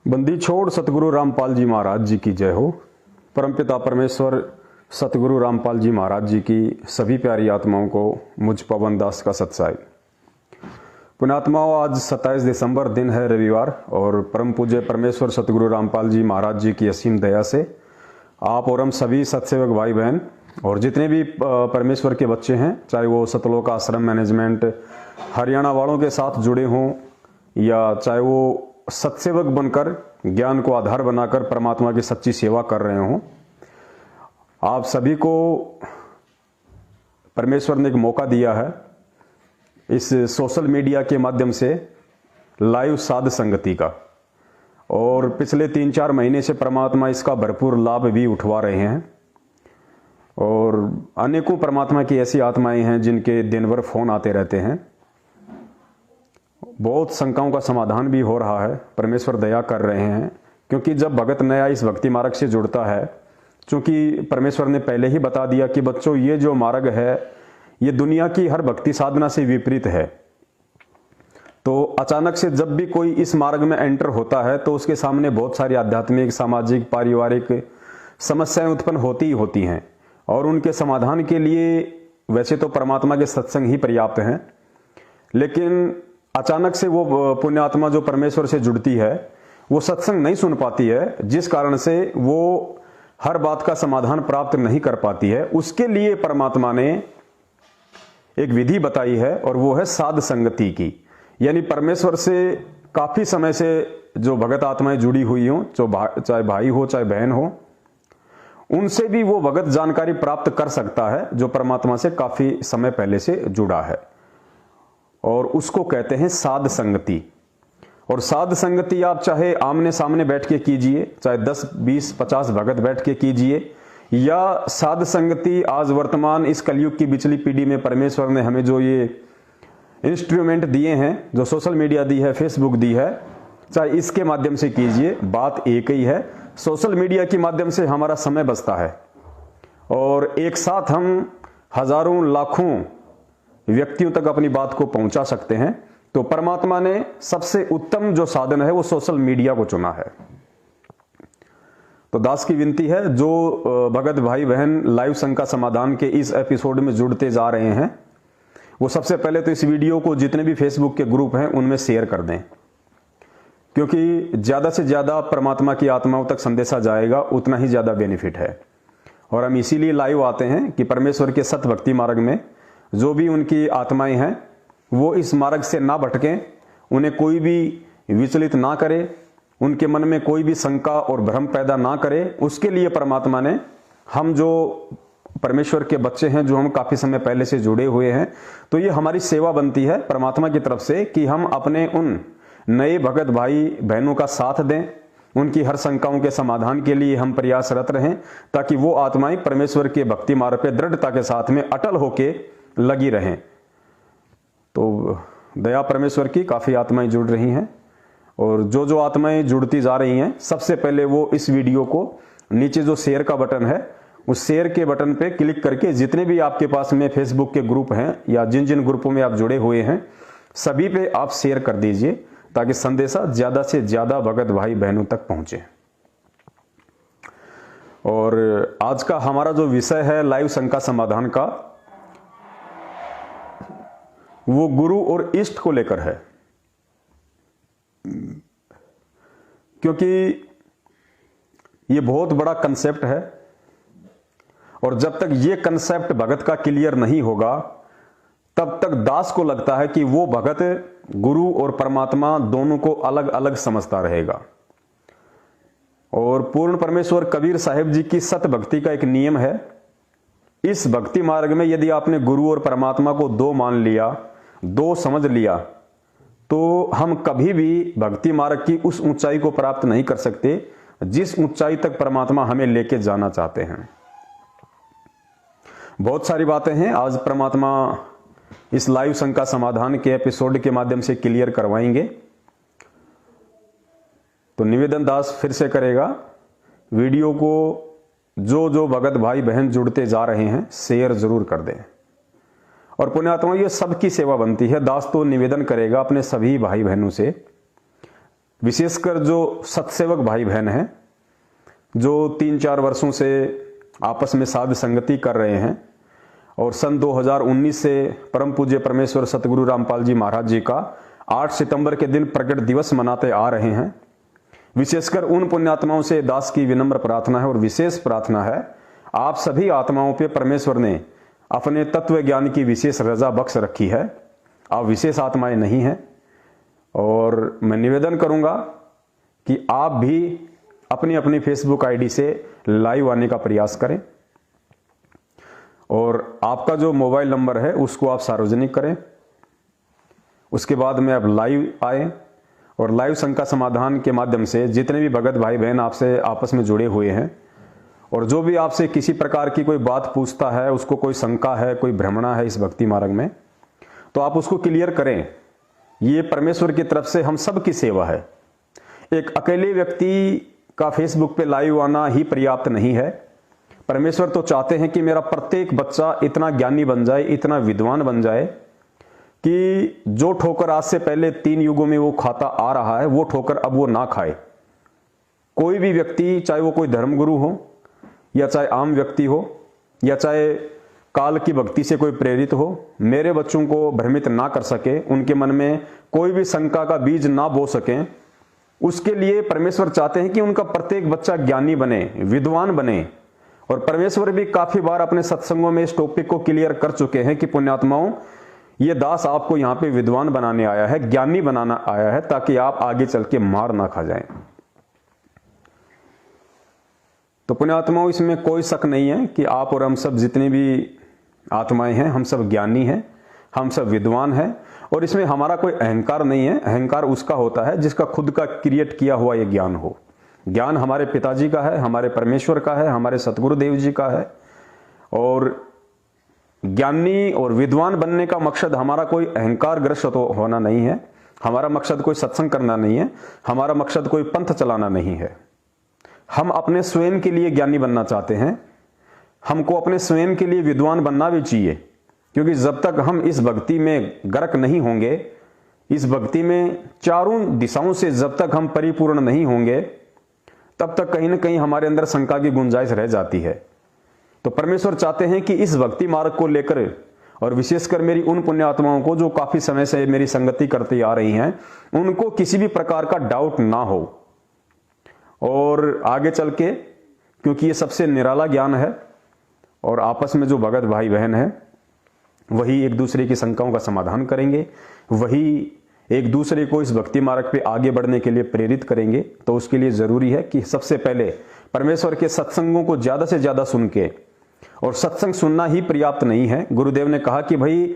बंदी छोड़ सतगुरु रामपाल जी महाराज जी की जय हो। परमपिता परमेश्वर सतगुरु रामपाल जी महाराज जी की सभी प्यारी आत्माओं को मुझ पवन दास का सत्साई। पुण्यात्माओं, आज 27 दिसंबर दिन है, रविवार, और परम पूज्य परमेश्वर सतगुरु रामपाल जी महाराज जी की असीम दया से आप और हम सभी सत्सेवक भाई बहन और जितने भी परमेश्वर के बच्चे हैं, चाहे वो सतलोक आश्रम मैनेजमेंट हरियाणा वालों के साथ जुड़े हों या चाहे वो सत्सेवक बनकर ज्ञान को आधार बनाकर परमात्मा की सच्ची सेवा कर रहे हों, आप सभी को परमेश्वर ने एक मौका दिया है इस सोशल मीडिया के माध्यम से लाइव साध संगति का। और पिछले 3-4 महीने से परमात्मा इसका भरपूर लाभ भी उठवा रहे हैं। और अनेकों परमात्मा की ऐसी आत्माएं हैं जिनके दिन भर फोन आते रहते हैं। बहुत शंकाओं का समाधान भी हो रहा है, परमेश्वर दया कर रहे हैं। क्योंकि जब भगत नया इस भक्ति मार्ग से जुड़ता है, क्योंकि परमेश्वर ने पहले ही बता दिया कि बच्चों, ये जो मार्ग है ये दुनिया की हर भक्ति साधना से विपरीत है। तो अचानक से जब भी कोई इस मार्ग में एंटर होता है तो उसके सामने बहुत सारी आध्यात्मिक, सामाजिक, पारिवारिक समस्याएं उत्पन्न होती ही होती हैं। और उनके समाधान के लिए वैसे तो परमात्मा के सत्संग ही पर्याप्त हैं, लेकिन अचानक से वो पुण्यात्मा जो परमेश्वर से जुड़ती है वो सत्संग नहीं सुन पाती है, जिस कारण से वो हर बात का समाधान प्राप्त नहीं कर पाती है। उसके लिए परमात्मा ने एक विधि बताई है और वो है साध संगति की। यानी परमेश्वर से काफी समय से जो भगत आत्माएं जुड़ी हुई हों, चाहे भाई हो चाहे बहन हो, उनसे भी वो भगत जानकारी प्राप्त कर सकता है जो परमात्मा से काफी समय पहले से जुड़ा है। और उसको कहते हैं साध संगति। और साध संगति आप चाहे आमने सामने बैठ के कीजिए, चाहे 10, 20, 50 भगत बैठ के कीजिए, या साध संगति आज वर्तमान इस कलयुग की बिचली पीढ़ी में परमेश्वर ने हमें जो ये इंस्ट्रूमेंट दिए हैं, जो सोशल मीडिया दी है, फेसबुक दी है, चाहे इसके माध्यम से कीजिए, बात एक ही है। सोशल मीडिया के माध्यम से हमारा समय बचता है और एक साथ हम हजारों लाखों व्यक्तियों तक अपनी बात को पहुंचा सकते हैं। तो परमात्मा ने सबसे उत्तम जो साधन है वो सोशल मीडिया को चुना है। तो दास की विनती है, जो भगत भाई बहन लाइव शंका समाधान के इस एपिसोड में जुड़ते जा रहे हैं, वो सबसे पहले तो इस वीडियो को जितने भी फेसबुक के ग्रुप हैं उनमें शेयर कर दें, क्योंकि ज्यादा से ज्यादा परमात्मा की आत्माओं तक संदेशा जाएगा उतना ही ज्यादा बेनिफिट है। और हम इसीलिए लाइव आते हैं कि परमेश्वर के सत भक्ति मार्ग में जो भी उनकी आत्माएं हैं वो इस मार्ग से ना भटकें, उन्हें कोई भी विचलित ना करे, उनके मन में कोई भी शंका और भ्रम पैदा ना करे। उसके लिए परमात्मा ने, हम जो परमेश्वर के बच्चे हैं, जो हम काफी समय पहले से जुड़े हुए हैं, तो ये हमारी सेवा बनती है परमात्मा की तरफ से कि हम अपने उन नए भगत भाई बहनों का साथ दें, उनकी हर शंकाओं के समाधान के लिए हम प्रयासरत रहें, ताकि वो आत्माएं परमेश्वर के भक्ति मार्ग पे दृढ़ता के साथ में अटल होके लगी रहें। तो दया परमेश्वर की काफी आत्माएं जुड़ रही हैं, और जो आत्माएं जुड़ती जा रही हैं, सबसे पहले वो इस वीडियो को नीचे जो शेयर का बटन है, उस शेयर के बटन पे क्लिक करके जितने भी आपके पास में फेसबुक के ग्रुप हैं या जिन जिन ग्रुपों में आप जुड़े हुए हैं, सभी पे आप शेयर कर दीजिए, ताकि संदेशा ज्यादा से ज्यादा भगत भाई बहनों तक पहुंचे। और आज का हमारा जो विषय है लाइव शंका समाधान का, वो गुरु और इष्ट को लेकर है। क्योंकि ये बहुत बड़ा कंसेप्ट है, और जब तक ये कंसेप्ट भगत का क्लियर नहीं होगा, तब तक दास को लगता है कि वो भगत गुरु और परमात्मा दोनों को अलग अलग समझता रहेगा। और पूर्ण परमेश्वर कबीर साहिब जी की सत भक्ति का एक नियम है, इस भक्ति मार्ग में यदि आपने गुरु और परमात्मा को दो मान लिया, दो समझ लिया, तो हम कभी भी भक्ति मार्ग की उस ऊंचाई को प्राप्त नहीं कर सकते जिस ऊंचाई तक परमात्मा हमें लेके जाना चाहते हैं। बहुत सारी बातें हैं आज परमात्मा इस लाइव शंका समाधान के एपिसोड के माध्यम से क्लियर करवाएंगे। तो निवेदन दास फिर से करेगा, वीडियो को जो भगत भाई बहन जुड़ते जा रहे हैं शेयर जरूर कर दें। और पुण्यात्मा, ये सबकी सेवा बनती है। दास तो निवेदन करेगा अपने सभी भाई बहनों से विशेषकर जो सत्सेवक भाई बहन हैं, जो 3-4 वर्षों से आपस में साध संगति कर रहे हैं और सन 2019 से परम पूज्य परमेश्वर सतगुरु रामपाल जी महाराज जी का 8 सितंबर के दिन प्रकट दिवस मनाते आ रहे हैं। विशेषकर उन पुण्यात्माओं से दास की विनम्र प्रार्थना है और विशेष प्रार्थना है, आप सभी आत्माओं पे परमेश्वर ने अपने तत्व ज्ञान की विशेष रजा बख्श रखी है। आप विशेष आत्माएं नहीं हैं और मैं निवेदन करूंगा कि आप भी अपनी अपनी फेसबुक आईडी से लाइव आने का प्रयास करें और आपका जो मोबाइल नंबर है उसको आप सार्वजनिक करें। उसके बाद में आप लाइव आए और लाइव शंका समाधान के माध्यम से जितने भी भगत भाई बहन आपसे आपस में जुड़े हुए हैं और जो भी आपसे किसी प्रकार की कोई बात पूछता है, उसको कोई शंका है, कोई भ्रमणा है इस भक्ति मार्ग में, तो आप उसको क्लियर करें। ये परमेश्वर की तरफ से हम सब की सेवा है। एक अकेले व्यक्ति का फेसबुक पे लाइव आना ही पर्याप्त नहीं है। परमेश्वर तो चाहते हैं कि मेरा प्रत्येक बच्चा इतना ज्ञानी बन जाए, इतना विद्वान बन जाए कि जो ठोकर आज से पहले 3 युगों में वो खाता आ रहा है, वो ठोकर अब वो ना खाए। कोई भी व्यक्ति, चाहे वो कोई धर्मगुरु हो या चाहे आम व्यक्ति हो या चाहे काल की भक्ति से कोई प्रेरित हो, मेरे बच्चों को भ्रमित ना कर सके, उनके मन में कोई भी शंका का बीज ना बो सके। उसके लिए परमेश्वर चाहते हैं कि उनका प्रत्येक बच्चा ज्ञानी बने, विद्वान बने। और परमेश्वर भी काफी बार अपने सत्संगों में इस टॉपिक को क्लियर कर चुके हैं कि पुण्यात्माओं, ये दास आपको यहाँ पे विद्वान बनाने आया है, ज्ञानी बनाना आया है, ताकि आप आगे चल के मार ना खा जाएं। तो पुण्यात्माओं, इसमें कोई शक नहीं है कि आप और हम सब जितनी भी आत्माएं हैं, हम सब ज्ञानी हैं, हम सब विद्वान हैं और इसमें हमारा कोई अहंकार नहीं है। अहंकार उसका होता है जिसका खुद का क्रिएट किया हुआ ये ज्ञान हो। ज्ञान हमारे पिताजी का है, हमारे परमेश्वर का है, हमारे सतगुरुदेव जी का है। और ज्ञानी और विद्वान बनने का मकसद हमारा कोई अहंकार ग्रस्त होना नहीं है, हमारा मकसद कोई सत्संग करना नहीं है, हमारा मकसद कोई पंथ चलाना नहीं है। हम अपने स्वयं के लिए ज्ञानी बनना चाहते हैं, हमको अपने स्वयं के लिए विद्वान बनना भी चाहिए, क्योंकि जब तक हम इस भक्ति में गर्क नहीं होंगे, इस भक्ति में चारों दिशाओं से जब तक हम परिपूर्ण नहीं होंगे, तब तक कहीं ना कहीं हमारे अंदर शंका की गुंजाइश रह जाती है। तो परमेश्वर चाहते हैं कि इस भक्ति मार्ग को लेकर, और विशेषकर मेरी उन पुण्यात्माओं को जो काफी समय से मेरी संगति करती आ रही हैं, उनको किसी भी प्रकार का डाउट ना हो। और आगे चल के, क्योंकि ये सबसे निराला ज्ञान है और आपस में जो भगत भाई बहन है वही एक दूसरे की शंकाओं का समाधान करेंगे, वही एक दूसरे को इस भक्ति मार्ग पे आगे बढ़ने के लिए प्रेरित करेंगे। तो उसके लिए जरूरी है कि सबसे पहले परमेश्वर के सत्संगों को ज्यादा से ज्यादा सुन के, और सत्संग सुनना ही पर्याप्त नहीं है। गुरुदेव ने कहा कि भाई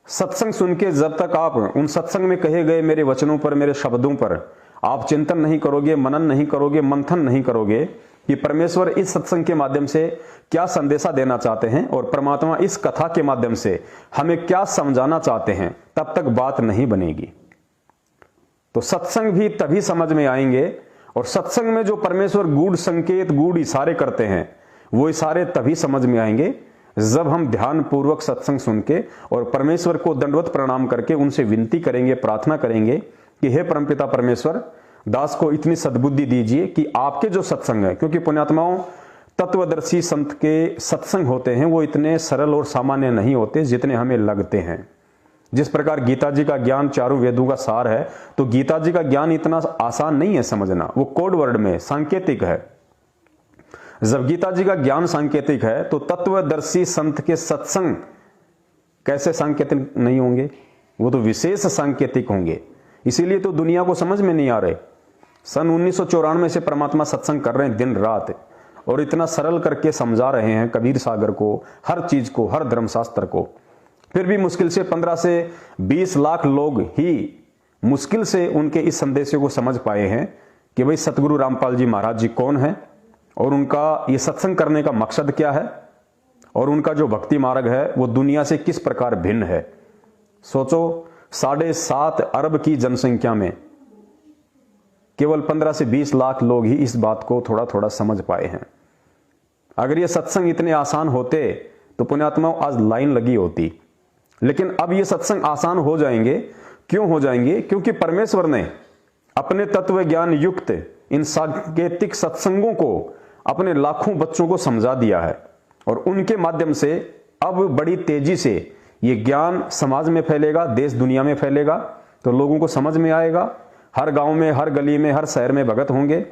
सत्संग सुन के जब तक आप उन सत्संग में कहे गए मेरे वचनों पर, मेरे शब्दों पर आप चिंतन नहीं करोगे, मनन नहीं करोगे, मंथन नहीं करोगे कि परमेश्वर इस सत्संग के माध्यम से क्या संदेशा देना चाहते हैं और परमात्मा इस कथा के माध्यम से हमें क्या समझाना चाहते हैं, तब तक बात नहीं बनेगी। तो सत्संग भी तभी समझ में आएंगे, और सत्संग में जो परमेश्वर गूढ़ संकेत, गूढ़ इशारे करते हैं, वो इशारे तभी समझ में आएंगे जब हम ध्यान पूर्वक सत्संग सुन के और परमेश्वर को दंडवत प्रणाम करके उनसे विनती करेंगे, प्रार्थना करेंगे कि हे परमपिता परमेश्वर, दास को इतनी सद्बुद्धि दीजिए कि आपके जो सत्संग है, क्योंकि पुण्यात्माओं तत्वदर्शी संत के सत्संग होते हैं वो इतने सरल और सामान्य नहीं होते जितने हमें लगते हैं। जिस प्रकार गीता जी का ज्ञान चारों वेदों का सार है, तो गीता जी का ज्ञान इतना आसान नहीं है समझना, वो कोड वर्ड में सांकेतिक है। जब गीता जी का ज्ञान सांकेतिक है, तो तत्वदर्शी संत के सत्संग कैसे सांकेतिक नहीं होंगे, वो तो विशेष सांकेतिक होंगे। इसीलिए तो दुनिया को समझ में नहीं आ रहे। सन 1994 से परमात्मा सत्संग कर रहे हैं दिन रात, और इतना सरल करके समझा रहे हैं कबीर सागर को, हर चीज को, हर धर्मशास्त्र को। फिर भी मुश्किल से 15 से 20 लाख लोग ही मुश्किल से उनके इस संदेशों को समझ पाए हैं कि भाई सतगुरु रामपाल जी महाराज जी कौन है और उनका ये सत्संग करने का मकसद क्या है, और उनका जो भक्ति मार्ग है वो दुनिया से किस प्रकार भिन्न है। सोचो, 7.5 अरब की जनसंख्या में केवल 15 से 20 लाख लोग ही इस बात को थोड़ा थोड़ा समझ पाए हैं। अगर ये सत्संग इतने आसान होते तो पुण्यात्माओं आज लाइन लगी होती। लेकिन अब ये सत्संग आसान हो जाएंगे। क्यों हो जाएंगे? क्योंकि परमेश्वर ने अपने तत्व ज्ञान युक्त इन सांकेतिक सत्संगों को अपने लाखों बच्चों को समझा दिया है और उनके माध्यम से अब बड़ी तेजी से ये ज्ञान समाज में फैलेगा, देश दुनिया में फैलेगा, तो लोगों को समझ में आएगा। हर गांव में, हर गली में, हर शहर में भगत होंगे।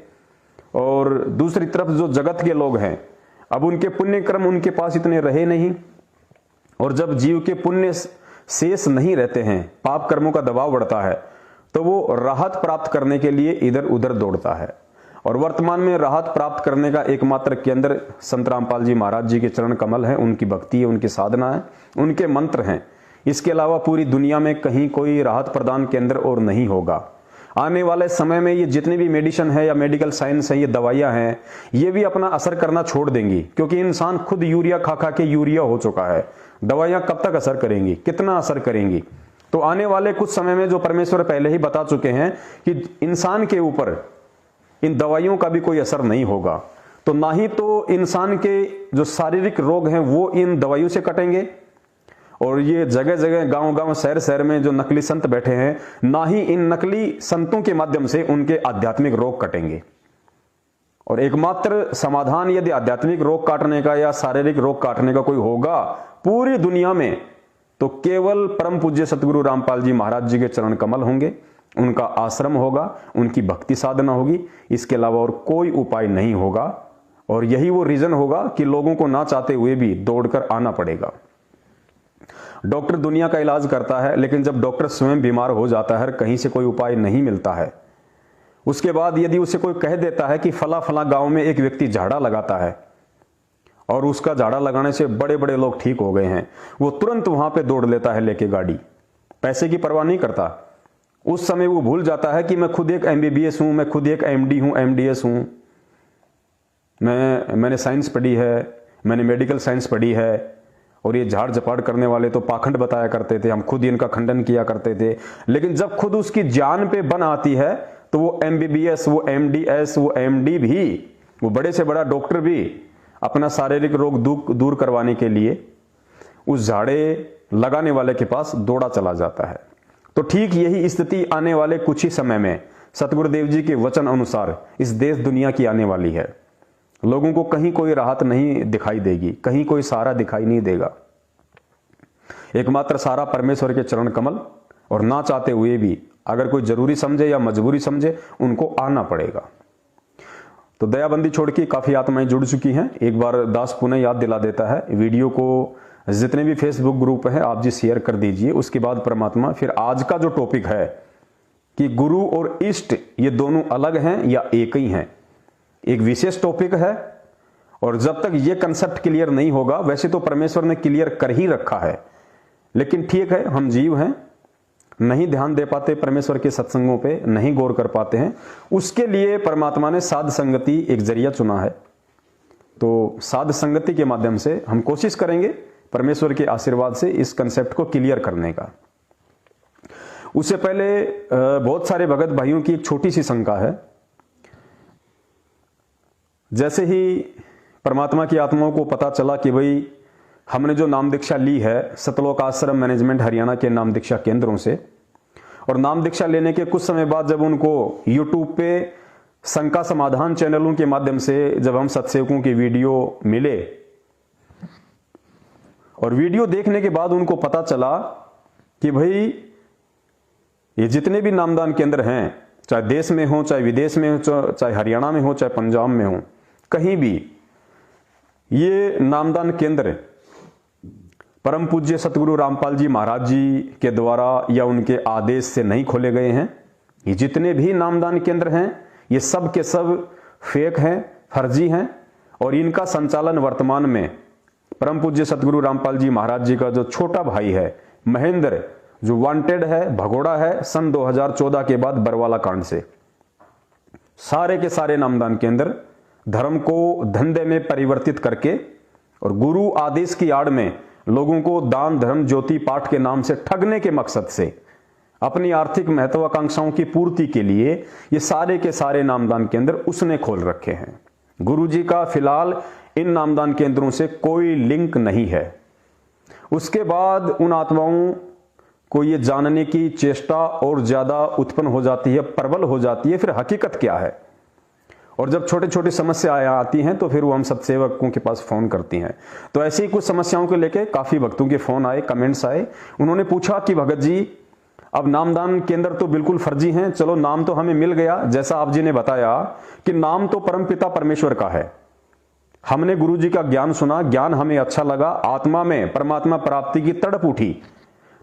और दूसरी तरफ जो जगत के लोग हैं, अब उनके पुण्य कर्म उनके पास इतने रहे नहीं, और जब जीव के पुण्य शेष नहीं रहते हैं, पाप कर्मों का दबाव बढ़ता है, तो वो राहत प्राप्त करने के लिए इधर उधर दौड़ता है। और वर्तमान में राहत प्राप्त करने का एकमात्र केंद्र संत रामपाल जी महाराज जी के चरण कमल है, उनकी भक्ति है, उनकी साधना है, उनके मंत्र हैं। इसके अलावा पूरी दुनिया में कहीं कोई राहत प्रदान केंद्र और नहीं होगा। आने वाले समय में ये जितने भी मेडिसिन है या मेडिकल साइंस है, ये दवाइयां हैं, ये भी अपना असर करना छोड़ देंगी, क्योंकि इंसान खुद यूरिया खा खा के यूरिया हो चुका है। दवाइयां कब तक असर करेंगी, कितना असर करेंगी? तो आने वाले कुछ समय में जो परमेश्वर पहले ही बता चुके हैं कि इंसान के ऊपर इन दवाइयों का भी कोई असर नहीं होगा, तो ना ही तो इंसान के जो शारीरिक रोग हैं वो इन दवाइयों से कटेंगे, और ये जगह जगह, गांव गांव, शहर शहर में जो नकली संत बैठे हैं, ना ही इन नकली संतों के माध्यम से उनके आध्यात्मिक रोग कटेंगे। और एकमात्र समाधान यदि आध्यात्मिक रोग काटने का या शारीरिक रोग काटने का कोई होगा पूरी दुनिया में, तो केवल परम पूज्य सतगुरु रामपाल जी महाराज जी के चरण कमल होंगे, उनका आश्रम होगा, उनकी भक्ति साधना होगी। इसके अलावा और कोई उपाय नहीं होगा। और यही वो रीजन होगा कि लोगों को ना चाहते हुए भी दौड़कर आना पड़ेगा। डॉक्टर दुनिया का इलाज करता है, लेकिन जब डॉक्टर स्वयं बीमार हो जाता है, कहीं से कोई उपाय नहीं मिलता है, उसके बाद यदि उसे कोई कह देता है कि फला फला गांव में एक व्यक्ति झाड़ा लगाता है और उसका झाड़ा लगाने से बड़े बड़े लोग ठीक हो गए हैं, वो तुरंत वहां पे दौड़ लेता है लेके गाड़ी, पैसे की परवाह नहीं करता। उस समय वो भूल जाता है कि मैं खुद एक MBBS हूं, मैं खुद एक MD हूं, MDS हूं, मैंने साइंस पढ़ी है, मैंने मेडिकल साइंस पढ़ी है, और ये झाड़ झपाड़ करने वाले तो पाखंड बताया करते थे, हम खुद ही इनका खंडन किया करते थे। लेकिन जब खुद उसकी जान पे बन आती है, तो वो MBBS, वो MDS, वो MD भी, वो बड़े से बड़ा डॉक्टर भी अपना शारीरिक रोग दूर करवाने के लिए उस झाड़े लगाने वाले के पास दौड़ा चला जाता है। तो ठीक यही स्थिति आने वाले कुछ ही समय में सतगुरुदेव जी के वचन अनुसार इस देश दुनिया की आने वाली है। लोगों को कहीं कोई राहत नहीं दिखाई देगी, कहीं कोई सहारा दिखाई नहीं देगा। एकमात्र सहारा परमेश्वर के चरण कमल, और ना चाहते हुए भी अगर कोई जरूरी समझे या मजबूरी समझे, उनको आना पड़ेगा। तो दयाबंदी छोड़ के काफी आत्माएं जुड़ चुकी हैं। एक बार दास पुनः याद दिला देता है, वीडियो को जितने भी फेसबुक ग्रुप हैं आप जी शेयर कर दीजिए। उसके बाद परमात्मा, फिर आज का जो टॉपिक है कि गुरु और इष्ट ये दोनों अलग हैं या एक ही हैं, एक विशेष टॉपिक है। और जब तक ये कंसेप्ट क्लियर नहीं होगा, वैसे तो परमेश्वर ने क्लियर कर ही रखा है, लेकिन ठीक है, हम जीव हैं, नहीं ध्यान दे पाते परमेश्वर के सत्संगों पे, नहीं गौर कर पाते हैं। उसके लिए परमात्मा ने साध संगति एक जरिया चुना है। तो साध संगति के माध्यम से हम कोशिश करेंगे परमेश्वर के आशीर्वाद से इस कंसेप्ट को क्लियर करने का। उससे पहले बहुत सारे भगत भाइयों की एक छोटी सी शंका है। जैसे ही परमात्मा की आत्माओं को पता चला कि भाई हमने जो नाम दीक्षा ली है सतलोक आश्रम मैनेजमेंट हरियाणा के नाम दीक्षा केंद्रों से, और नाम दीक्षा लेने के कुछ समय बाद जब उनको यूट्यूब पे शंका समाधान चैनलों के माध्यम से जब हम सत्सेवकों की वीडियो मिले, और वीडियो देखने के बाद उनको पता चला कि भाई ये जितने भी नामदान केंद्र हैं, चाहे देश में हो, चाहे विदेश में हो, चाहे हरियाणा में हो, चाहे पंजाब में हो, कहीं भी ये नामदान केंद्र परम पूज्य सतगुरु रामपाल जी महाराज जी के द्वारा या उनके आदेश से नहीं खोले गए हैं। ये जितने भी नामदान केंद्र हैं ये सब के सब फेक हैं, फर्जी हैं, और इनका संचालन वर्तमान में परम पूज्य सतगुरु रामपाल जी महाराज जी का जो छोटा भाई है महेंद्र, जो वांटेड है, भगोड़ा है सन 2014 के बाद बरवाला कांड से। सारे के सारे नामदान केंद्र धर्म को धंधे में परिवर्तित करके और गुरु आदेश की आड़ में लोगों को दान धर्म ज्योति पाठ के नाम से ठगने के मकसद से अपनी आर्थिक महत्वाकांक्षाओं की पूर्ति के लिए ये सारे के सारे नामदान केंद्र उसने खोल रखे हैं। गुरु जी का फिलहाल इन नामदान केंद्रों से कोई लिंक नहीं है। उसके बाद उन आत्माओं को ये जानने की चेष्टा और ज्यादा उत्पन्न हो जाती है, प्रबल हो जाती है, फिर हकीकत क्या है। और जब छोटी छोटी समस्याएं आती हैं तो फिर वो हम सत्सेवकों के पास फोन करती हैं। तो ऐसे ही कुछ समस्याओं को लेके काफी भक्तों के फोन आए, कमेंट्स आए। उन्होंने पूछा कि भगत जी अब नामदान केंद्र तो बिल्कुल फर्जी हैं, चलो नाम तो हमें मिल गया, जैसा आप जी ने बताया कि नाम तो परमपिता परमेश्वर का है। हमने गुरु जी का ज्ञान सुना, ज्ञान हमें अच्छा लगा, आत्मा में परमात्मा प्राप्ति की तड़प उठी,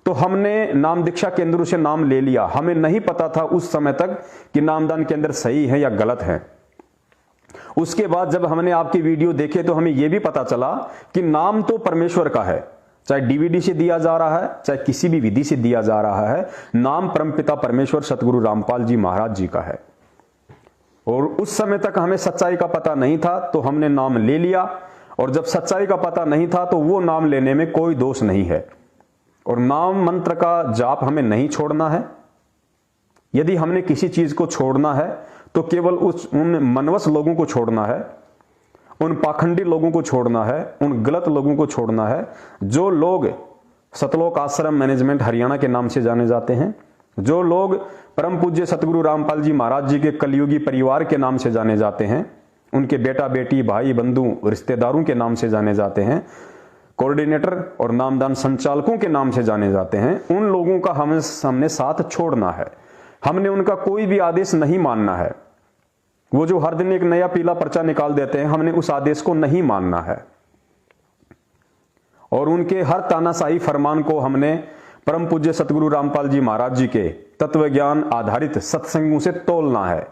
तो हमने नाम दीक्षा केंद्र से नाम ले लिया। हमें नहीं पता था उस समय तक कि नामदान केंद्र सही है या गलत है। उसके बाद जब हमने आपकी वीडियो देखे तो हमें यह भी पता चला कि नाम तो परमेश्वर का है, चाहे डीवीडी से दिया जा रहा है, चाहे किसी भी विधि से दिया जा रहा है, नाम परमपिता परमेश्वर सतगुरु रामपाल जी महाराज जी का है। और उस समय तक हमें सच्चाई का पता नहीं था तो हमने नाम ले लिया, और जब सच्चाई का पता नहीं था तो वो नाम लेने में कोई दोष नहीं है। और नाम मंत्र का जाप हमें नहीं छोड़ना है। यदि हमने किसी चीज को छोड़ना है तो केवल उन मनवस लोगों को छोड़ना है, उन पाखंडी लोगों को छोड़ना है, उन गलत लोगों को छोड़ना है। जो लोग सतलोक आश्रम मैनेजमेंट हरियाणा के नाम से जाने जाते हैं, जो लोग परम पूज्य सतगुरु रामपाल जी महाराज जी के कलयुगी परिवार के नाम से जाने जाते हैं, उनके बेटा बेटी भाई बंधु रिश्तेदारों के नाम से जाने जाते हैं, कोऑर्डिनेटर और नामदान संचालकों के नाम से जाने जाते हैं, उन लोगों का हमने साथ छोड़ना है। हमने उनका कोई भी आदेश नहीं मानना है। वो जो हर दिन एक नया पीला पर्चा निकाल देते हैं, हमने उस आदेश को नहीं मानना है। और उनके हर तानाशाही फरमान को हमने परम पूज्य सतगुरु रामपाल जी महाराज जी के तत्व ज्ञान आधारित सत्संगों से तोलना है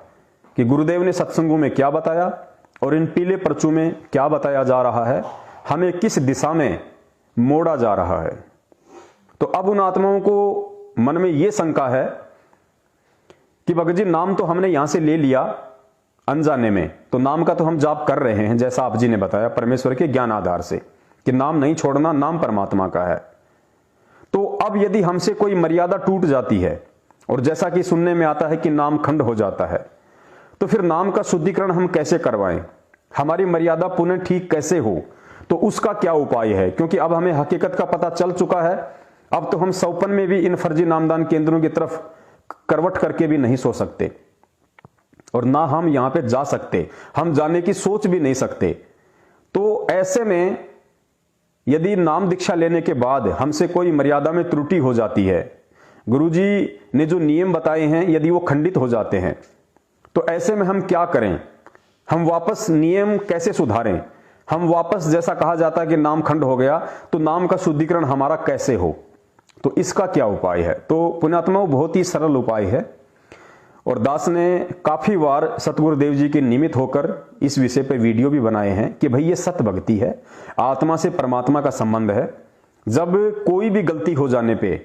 कि गुरुदेव ने सत्संगों में क्या बताया और इन पीले पर्चों में क्या बताया जा रहा है, हमें किस दिशा में मोड़ा जा रहा है। तो अब उन आत्माओं को मन में यह शंका है कि भगत जी नाम तो हमने यहां से ले लिया अनजाने में, तो नाम का तो हम जाप कर रहे हैं जैसा आप जी ने बताया परमेश्वर के ज्ञान आधार से कि नाम नहीं छोड़ना, नाम परमात्मा का है। तो अब यदि हमसे कोई मर्यादा टूट जाती है और जैसा कि सुनने में आता है कि नाम खंड हो जाता है, तो फिर नाम का शुद्धिकरण हम कैसे करवाएं, हमारी मर्यादा पुनः ठीक कैसे हो, तो उसका क्या उपाय है। क्योंकि अब हमें हकीकत का पता चल चुका है। अब तो हम सौपन में भी इन फर्जी नामदान केंद्रों की तरफ करवट करके भी नहीं सो सकते, और ना हम यहां पे जा सकते, हम जाने की सोच भी नहीं सकते। तो ऐसे में यदि नाम दीक्षा लेने के बाद हमसे कोई मर्यादा में त्रुटि हो जाती है, गुरुजी ने जो नियम बताए हैं यदि वो खंडित हो जाते हैं, तो ऐसे में हम क्या करें, हम वापस नियम कैसे सुधारें, हम वापस जैसा कहा जाता है कि नाम खंड हो गया तो नाम का शुद्धिकरण हमारा कैसे हो, तो इसका क्या उपाय है। तो पुण्यात्माओं बहुत ही सरल उपाय है, और दास ने काफी बार सतगुरुदेव जी के निमित्त होकर इस विषय पे वीडियो भी बनाए हैं कि भाई ये सत भक्ति है, आत्मा से परमात्मा का संबंध है। जब कोई भी गलती हो जाने पे,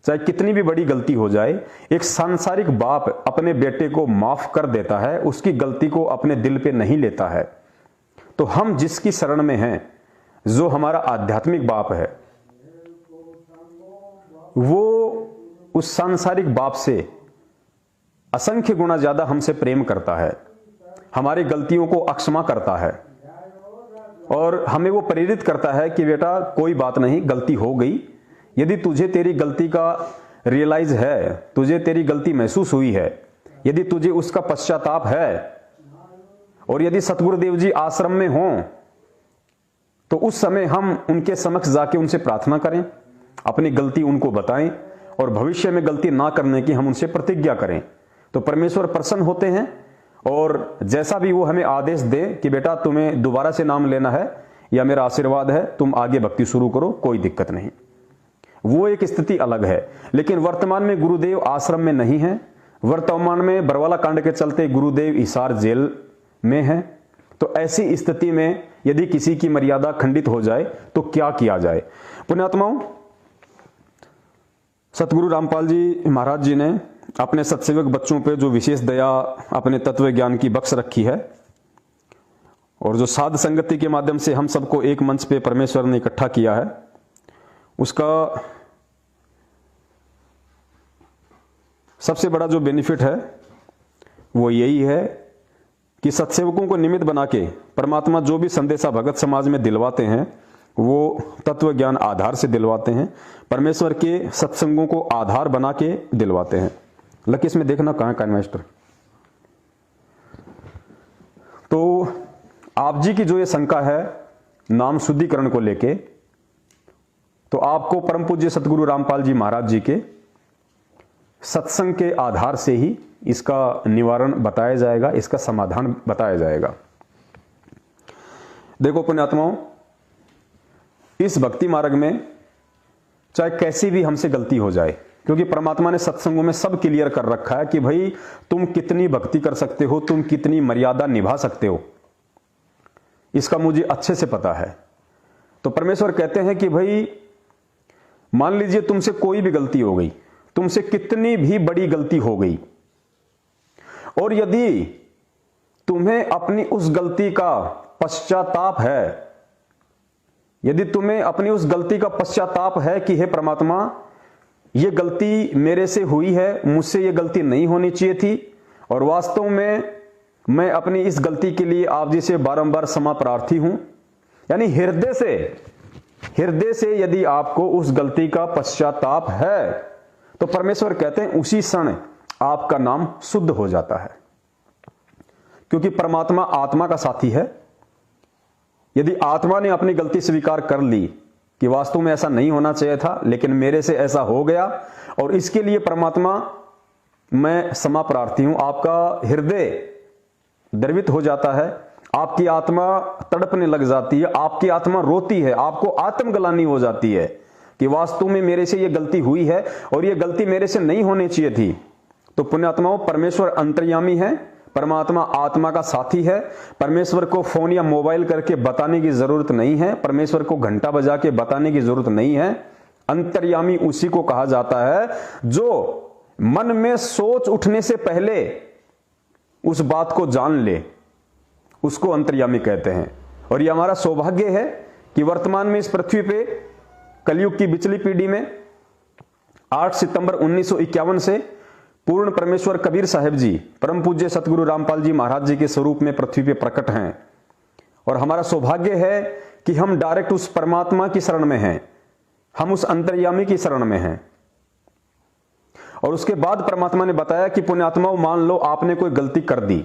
चाहे कितनी भी बड़ी गलती हो जाए, एक सांसारिक बाप अपने बेटे को माफ कर देता है, उसकी गलती को अपने दिल पे नहीं लेता है। तो हम जिसकी शरण में हैं, जो हमारा आध्यात्मिक बाप है, वो उस सांसारिक बाप से असंख्य गुना ज्यादा हमसे प्रेम करता है, हमारी गलतियों को अक्षमा करता है, और हमें वो प्रेरित करता है कि बेटा कोई बात नहीं, गलती हो गई। यदि तुझे तेरी गलती का रियलाइज है, तुझे तेरी गलती महसूस हुई है, यदि तुझे उसका पश्चाताप है, और यदि सतगुरुदेव जी आश्रम में हों, तो उस समय हम उनके समक्ष जाके उनसे प्रार्थना करें, अपनी गलती उनको बताएं, और भविष्य में गलती ना करने की हम उनसे प्रतिज्ञा करें। तो परमेश्वर प्रसन्न होते हैं, और जैसा भी वो हमें आदेश दे कि बेटा तुम्हें दोबारा से नाम लेना है या मेरा आशीर्वाद है, तुम आगे भक्ति शुरू करो, कोई दिक्कत नहीं। वो एक स्थिति अलग है। लेकिन वर्तमान में गुरुदेव आश्रम में नहीं है, वर्तमान में बरवाला कांड के चलते गुरुदेव हिसार जेल में है। तो ऐसी स्थिति में यदि किसी की मर्यादा खंडित हो जाए तो क्या किया जाए। पुण्यात्माओं, सतगुरु रामपाल जी महाराज जी ने अपने सत्सेवक बच्चों पे जो विशेष दया अपने तत्व ज्ञान की बख्श रखी है, और जो साध संगति के माध्यम से हम सबको एक मंच पे परमेश्वर ने इकट्ठा किया है, उसका सबसे बड़ा जो बेनिफिट है वो यही है कि सत्सेवकों को निमित्त बना के परमात्मा जो भी संदेशा भगत समाज में दिलवाते हैं वो तत्व ज्ञान आधार से दिलवाते हैं। परमेश्वर के सत्संगों को आधार बना के दिलवाते हैं। लकी इसमें देखना कहाँ का इन्वेस्टर। तो आप जी की जो ये शंका है नाम शुद्धिकरण को लेके, तो आपको परम पूज्य सतगुरु रामपाल जी महाराज जी के सत्संग के आधार से ही इसका निवारण बताया जाएगा, इसका समाधान बताया जाएगा। देखो पुण्यात्माओं, इस भक्ति मार्ग में चाहे कैसी भी हमसे गलती हो जाए, क्योंकि परमात्मा ने सत्संगों में सब क्लियर कर रखा है कि भाई तुम कितनी भक्ति कर सकते हो, तुम कितनी मर्यादा निभा सकते हो, इसका मुझे अच्छे से पता है। तो परमेश्वर कहते हैं कि भाई मान लीजिए तुमसे कोई भी गलती हो गई, तुमसे कितनी भी बड़ी गलती हो गई, और यदि तुम्हें अपनी उस गलती का पश्चाताप है, यदि तुम्हें अपनी उस गलती का पश्चाताप है कि हे परमात्मा ये गलती मेरे से हुई है, मुझसे ये गलती नहीं होनी चाहिए थी, और वास्तव में मैं अपनी इस गलती के लिए आप जी से बारंबार क्षमा प्रार्थी हूं, यानी हृदय से यदि आपको उस गलती का पश्चाताप है, तो परमेश्वर कहते हैं उसी क्षण आपका नाम शुद्ध हो जाता है। क्योंकि परमात्मा आत्मा का साथी है। यदि आत्मा ने अपनी गलती स्वीकार कर ली कि वास्तव में ऐसा नहीं होना चाहिए था, लेकिन मेरे से ऐसा हो गया और इसके लिए परमात्मा मैं क्षमा प्रार्थी हूं, आपका हृदय द्रवित हो जाता है, आपकी आत्मा तड़पने लग जाती है, आपकी आत्मा रोती है, आपको आत्मग्लानि हो जाती है कि वास्तव में मेरे से ये गलती हुई है और ये गलती मेरे से नहीं होनी चाहिए थी। तो पुण्यात्माओं, परमेश्वर अंतर्यामी है, परमात्मा आत्मा का साथी है। परमेश्वर को फोन या मोबाइल करके बताने की जरूरत नहीं है, परमेश्वर को घंटा बजा के बताने की जरूरत नहीं है। अंतर्यामी उसी को कहा जाता है जो मन में सोच उठने से पहले उस बात को जान ले, उसको अंतर्यामी कहते हैं। और ये हमारा सौभाग्य है कि वर्तमान में इस पृथ्वी पे कलयुग की बिचली पीढ़ी में 8 सितंबर 1951 से पूर्ण परमेश्वर कबीर साहब जी परम पूज्य सतगुरु रामपाल जी महाराज जी के स्वरूप में पृथ्वी पे प्रकट हैं। और हमारा सौभाग्य है कि हम डायरेक्ट उस परमात्मा की शरण में हैं, हम उस अंतर्यामी की शरण में हैं। और उसके बाद परमात्मा ने बताया कि पुण्यात्माओं, मान लो आपने कोई गलती कर दी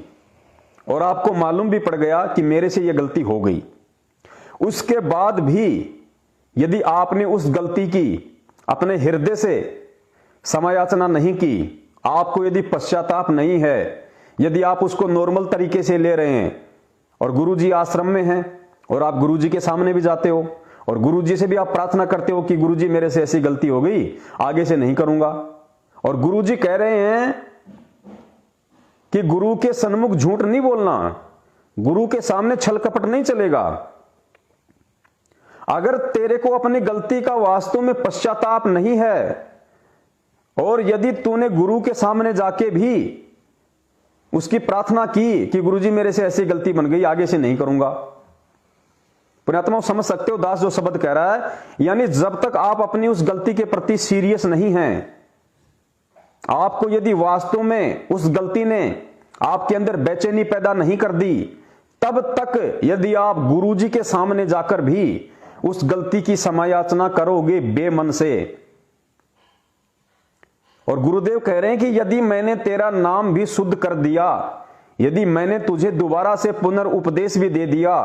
और आपको मालूम भी पड़ गया कि मेरे से यह गलती हो गई, उसके बाद भी यदि आपने उस गलती की अपने हृदय से समायाचना नहीं की, आपको यदि पश्चाताप नहीं है, यदि आप उसको नॉर्मल तरीके से ले रहे हैं और गुरुजी आश्रम में हैं और आप गुरुजी के सामने भी जाते हो और गुरुजी से भी आप प्रार्थना करते हो कि गुरुजी मेरे से ऐसी गलती हो गई, आगे से नहीं करूंगा, और गुरुजी कह रहे हैं कि गुरु के सन्मुख झूठ नहीं बोलना, गुरु के सामने छल कपट नहीं चलेगा। अगर तेरे को अपनी गलती का वास्तव में पश्चाताप नहीं है और यदि तूने गुरु के सामने जाके भी उसकी प्रार्थना की कि गुरुजी मेरे से ऐसी गलती बन गई, आगे से नहीं करूंगा, पुण्यात्माओं समझ सकते हो दास जो शब्द कह रहा है, यानी जब तक आप अपनी उस गलती के प्रति सीरियस नहीं हैं, आपको यदि वास्तव में उस गलती ने आपके अंदर बेचैनी पैदा नहीं कर दी, तब तक यदि आप गुरुजी के सामने जाकर भी उस गलती की समायाचना करोगे बेमन से, और गुरुदेव कह रहे हैं कि यदि मैंने तेरा नाम भी शुद्ध कर दिया, यदि मैंने तुझे दोबारा से पुनर्उपदेश भी दे दिया,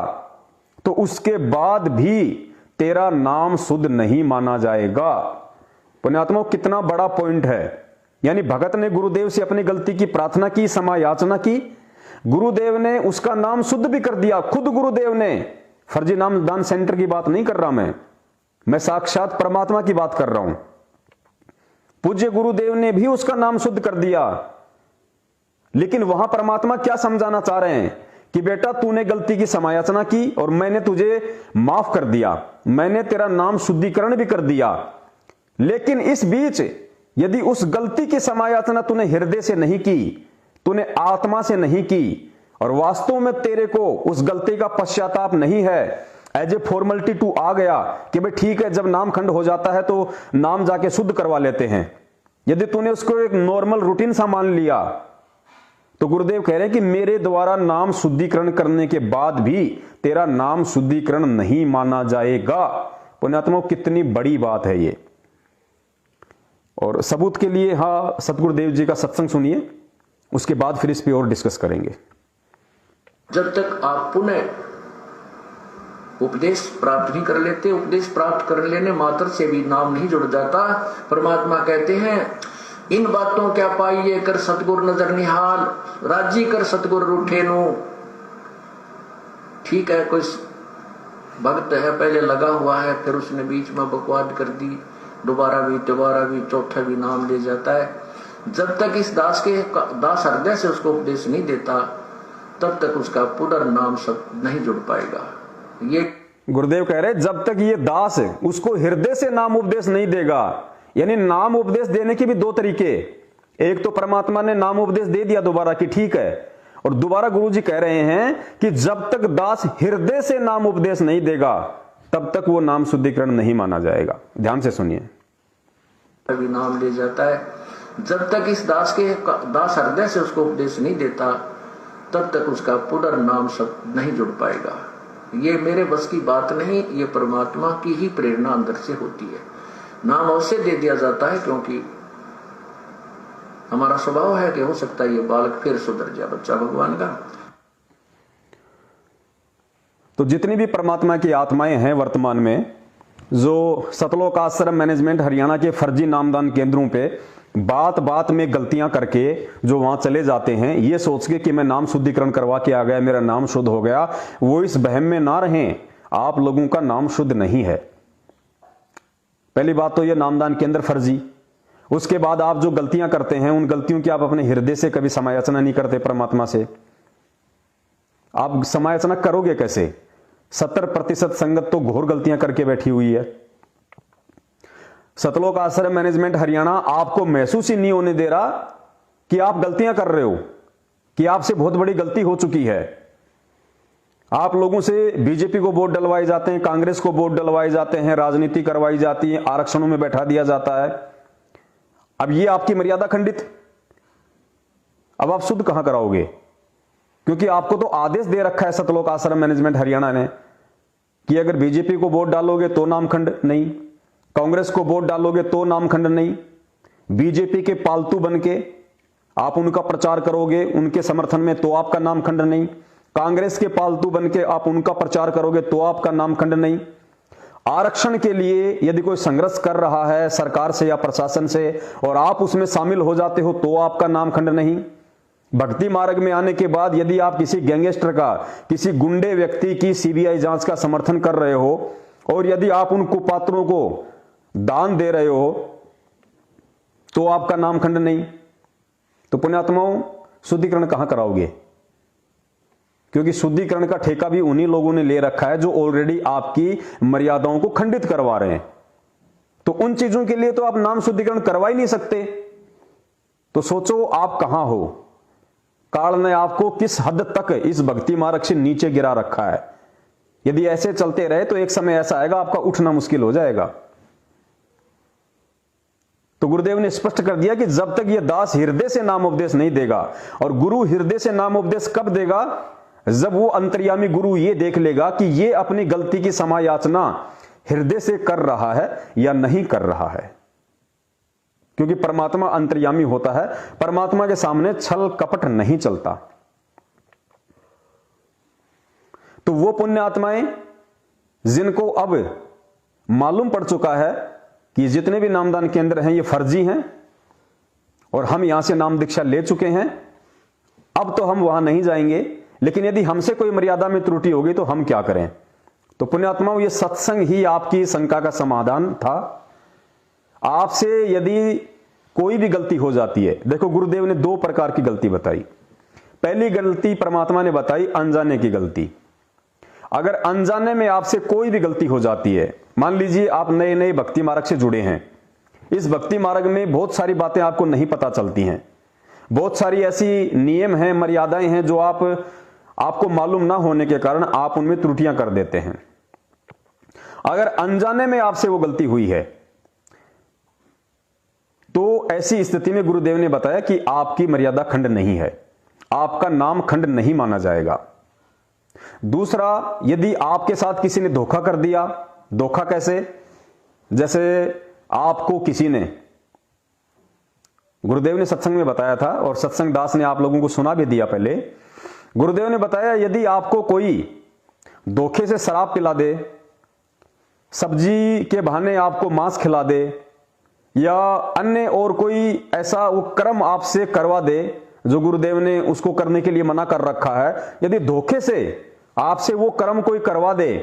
तो उसके बाद भी तेरा नाम शुद्ध नहीं माना जाएगा। पुण्यात्माओं, कितना बड़ा पॉइंट है। यानी भगत ने गुरुदेव से अपनी गलती की प्रार्थना की, समायाचना की, गुरुदेव ने उसका नाम शुद्ध भी कर दिया। खुद गुरुदेव ने, फर्जी नाम दान सेंटर की बात नहीं कर रहा मैं साक्षात परमात्मा की बात कर रहा हूं। पूज्य गुरुदेव ने भी उसका नाम शुद्ध कर दिया। लेकिन वहां परमात्मा क्या समझाना चाह रहे हैं कि बेटा तूने गलती की समायाचना की और मैंने तुझे माफ कर दिया, मैंने तेरा नाम शुद्धिकरण भी कर दिया, लेकिन इस बीच यदि उस गलती की समायाचना तूने हृदय से नहीं की, तूने आत्मा से नहीं की, और वास्तव में तेरे को उस गलती का पश्चाताप नहीं है, एज ए फॉर्मेलिटी टू आ गया कि भाई ठीक है, जब नाम खंड हो जाता है तो नाम जाके शुद्ध करवा लेते हैं, यदि तूने उसको एक नॉर्मल रूटीन सा मान लिया, तो गुरुदेव कह रहे हैं कि मेरे द्वारा नाम शुद्धिकरण करने के बाद भी तेरा नाम शुद्धिकरण नहीं माना जाएगा। पुण्यात्माओं, कितनी बड़ी बात है ये। और सबूत के लिए हाँ सतगुरुदेव जी का सत्संग सुनिए, उसके बाद फिर इस पे और डिस्कस करेंगे। जब तक आप पुनः उपदेश प्राप्त नहीं कर लेते, उपदेश प्राप्त कर लेने मात्र से भी नाम नहीं जुड़ जाता। परमात्मा कहते हैं इन बातों क्या पाइए कर सतगुरु नजर निहाल, राजी कर सतगुरु रूठे नो। ठीक है, कोई भक्त है पहले लगा हुआ है, फिर उसने बीच में बकवाद कर दी, दोबारा भी चौथा भी नाम ले जाता है। जब तक इस दास हृदय से उसको उपदेश नहीं देता, तब तक उसका पुनर्नाम सब नहीं जुड़ पाएगा। ये गुरुदेव कह रहे जब तक ये दास उसको हृदय से नाम उपदेश नहीं देगा, यानी नाम उपदेश देने के भी दो तरीके, एक तो परमात्मा ने नाम उपदेश दे दिया दोबारा कि ठीक है, और दोबारा गुरुजी कह रहे हैं कि जब तक दास हृदय से नाम उपदेश नहीं देगा तब तक वो नाम शुद्धिकरण नहीं माना जाएगा। ध्यान से सुनिए। अभी नाम ले जाता है, जब तक इस दास हृदय से उसको उपदेश नहीं देता, तब तक उसका पुनर्नाम सब नहीं जुड़ पाएगा। ये मेरे बस की बात नहीं, ये परमात्मा की ही प्रेरणा अंदर से होती है। नाम अवश्य दे दिया जाता है क्योंकि हमारा स्वभाव है कि हो सकता है ये बालक फिर सुधर जाए, बच्चा भगवान का। तो जितनी भी परमात्मा की आत्माएं हैं वर्तमान में, जो सतलोक आश्रम मैनेजमेंट हरियाणा के फर्जी नामदान केंद्रों पे बात बात में गलतियां करके जो वहां चले जाते हैं ये सोच के कि मैं नाम शुद्धिकरण करवा के आ गया, मेरा नाम शुद्ध हो गया, वो इस बहम में ना रहें। आप लोगों का नाम शुद्ध नहीं है। पहली बात तो ये नामदान केंद्र फर्जी। उसके बाद आप जो गलतियां करते हैं उन गलतियों की आप अपने हृदय से कभी समायाचना नहीं करते परमात्मा से। आप समायाचना करोगे कैसे? 70% संगत तो घोर गलतियां करके बैठी हुई है। सतलोक आश्रम मैनेजमेंट हरियाणा आपको महसूस ही नहीं होने दे रहा कि आप गलतियां कर रहे हो, कि आपसे बहुत बड़ी गलती हो चुकी है। आप लोगों से बीजेपी को वोट डलवाए जाते हैं, कांग्रेस को वोट डलवाए जाते हैं, राजनीति करवाई जाती है, आरक्षणों में बैठा दिया जाता है। अब ये आपकी मर्यादा खंडित, अब आप शुद्ध कहां कराओगे? क्योंकि आपको तो आदेश दे रखा है सतलोक आश्रम मैनेजमेंट हरियाणा ने कि अगर बीजेपी को वोट डालोगे तो नामखंड नहीं, कांग्रेस को वोट डालोगे तो नामखंड नहीं, बीजेपी के पालतू बनके आप उनका प्रचार करोगे उनके समर्थन में तो आपका नामखंड नहीं, कांग्रेस के पालतू बनके आप उनका प्रचार करोगे तो आपका नामखंड नहीं। आरक्षण के लिए यदि कोई संघर्ष कर रहा है सरकार से या प्रशासन से और आप उसमें शामिल हो जाते हो तो आपका नामखंड नहीं। भक्ति मार्ग में आने के बाद यदि आप किसी गैंगस्टर का, किसी गुंडे व्यक्ति की सीबीआई जांच का समर्थन कर रहे हो और यदि आप उन कुपात्रों को दान दे रहे हो तो आपका नामखंड नहीं। तो पुण्यात्माओं, शुद्धिकरण कहां कराओगे? क्योंकि शुद्धिकरण का ठेका भी उन्हीं लोगों ने ले रखा है जो ऑलरेडी आपकी मर्यादाओं को खंडित करवा रहे हैं। तो उन चीजों के लिए तो आप नाम शुद्धिकरण करवा ही नहीं सकते। तो सोचो आप कहां हो, काल ने आपको किस हद तक इस भक्ति मार्ग से नीचे गिरा रखा है। यदि ऐसे चलते रहे तो एक समय ऐसा आएगा आपका उठना मुश्किल हो जाएगा। तो गुरुदेव ने स्पष्ट कर दिया कि जब तक यह दास हृदय से नाम उपदेश नहीं देगा, और गुरु हृदय से नाम उपदेश कब देगा? जब वो अंतर्यामी गुरु ये देख लेगा कि ये अपनी गलती की समायाचना हृदय से कर रहा है या नहीं कर रहा है। क्योंकि परमात्मा अंतर्यामी होता है, परमात्मा के सामने छल कपट नहीं चलता। तो वो पुण्य आत्माएं जिनको अब मालूम पड़ चुका है कि जितने भी नामदान केंद्र हैं ये फर्जी हैं और हम यहां से नाम दीक्षा ले चुके हैं, अब तो हम वहां नहीं जाएंगे, लेकिन यदि हमसे कोई मर्यादा में त्रुटि होगी तो हम क्या करें? तो पुण्यात्माओं, ये सत्संग ही आपकी शंका का समाधान था। आपसे यदि कोई भी गलती हो जाती है, देखो गुरुदेव ने 2 प्रकार की गलती बताई। पहली गलती परमात्मा ने बताई अनजाने की गलती। अगर अनजाने में आपसे कोई भी गलती हो जाती है, मान लीजिए आप नए नए भक्ति मार्ग से जुड़े हैं, इस भक्ति मार्ग में बहुत सारी बातें आपको नहीं पता चलती हैं, बहुत सारी ऐसी नियम हैं, मर्यादाएं हैं जो आपको मालूम ना होने के कारण आप उनमें त्रुटियां कर देते हैं। अगर अनजाने में आपसे वो गलती हुई है तो ऐसी स्थिति में गुरुदेव ने बताया कि आपकी मर्यादा खंड नहीं है, आपका नाम खंड नहीं माना जाएगा। दूसरा, यदि आपके साथ किसी ने धोखा कर दिया, धोखा कैसे? जैसे आपको किसी ने गुरुदेव ने सत्संग में बताया था और सत्संग दास ने आप लोगों को सुना भी दिया पहले। गुरुदेव ने बताया यदि आपको कोई धोखे से शराब पिला दे, सब्जी के बहाने आपको मांस खिला दे, या अन्य और कोई ऐसा वो कर्म आपसे करवा दे जो गुरुदेव ने उसको करने के लिए मना कर रखा है, यदि धोखे से आपसे वो कर्म कोई करवा दे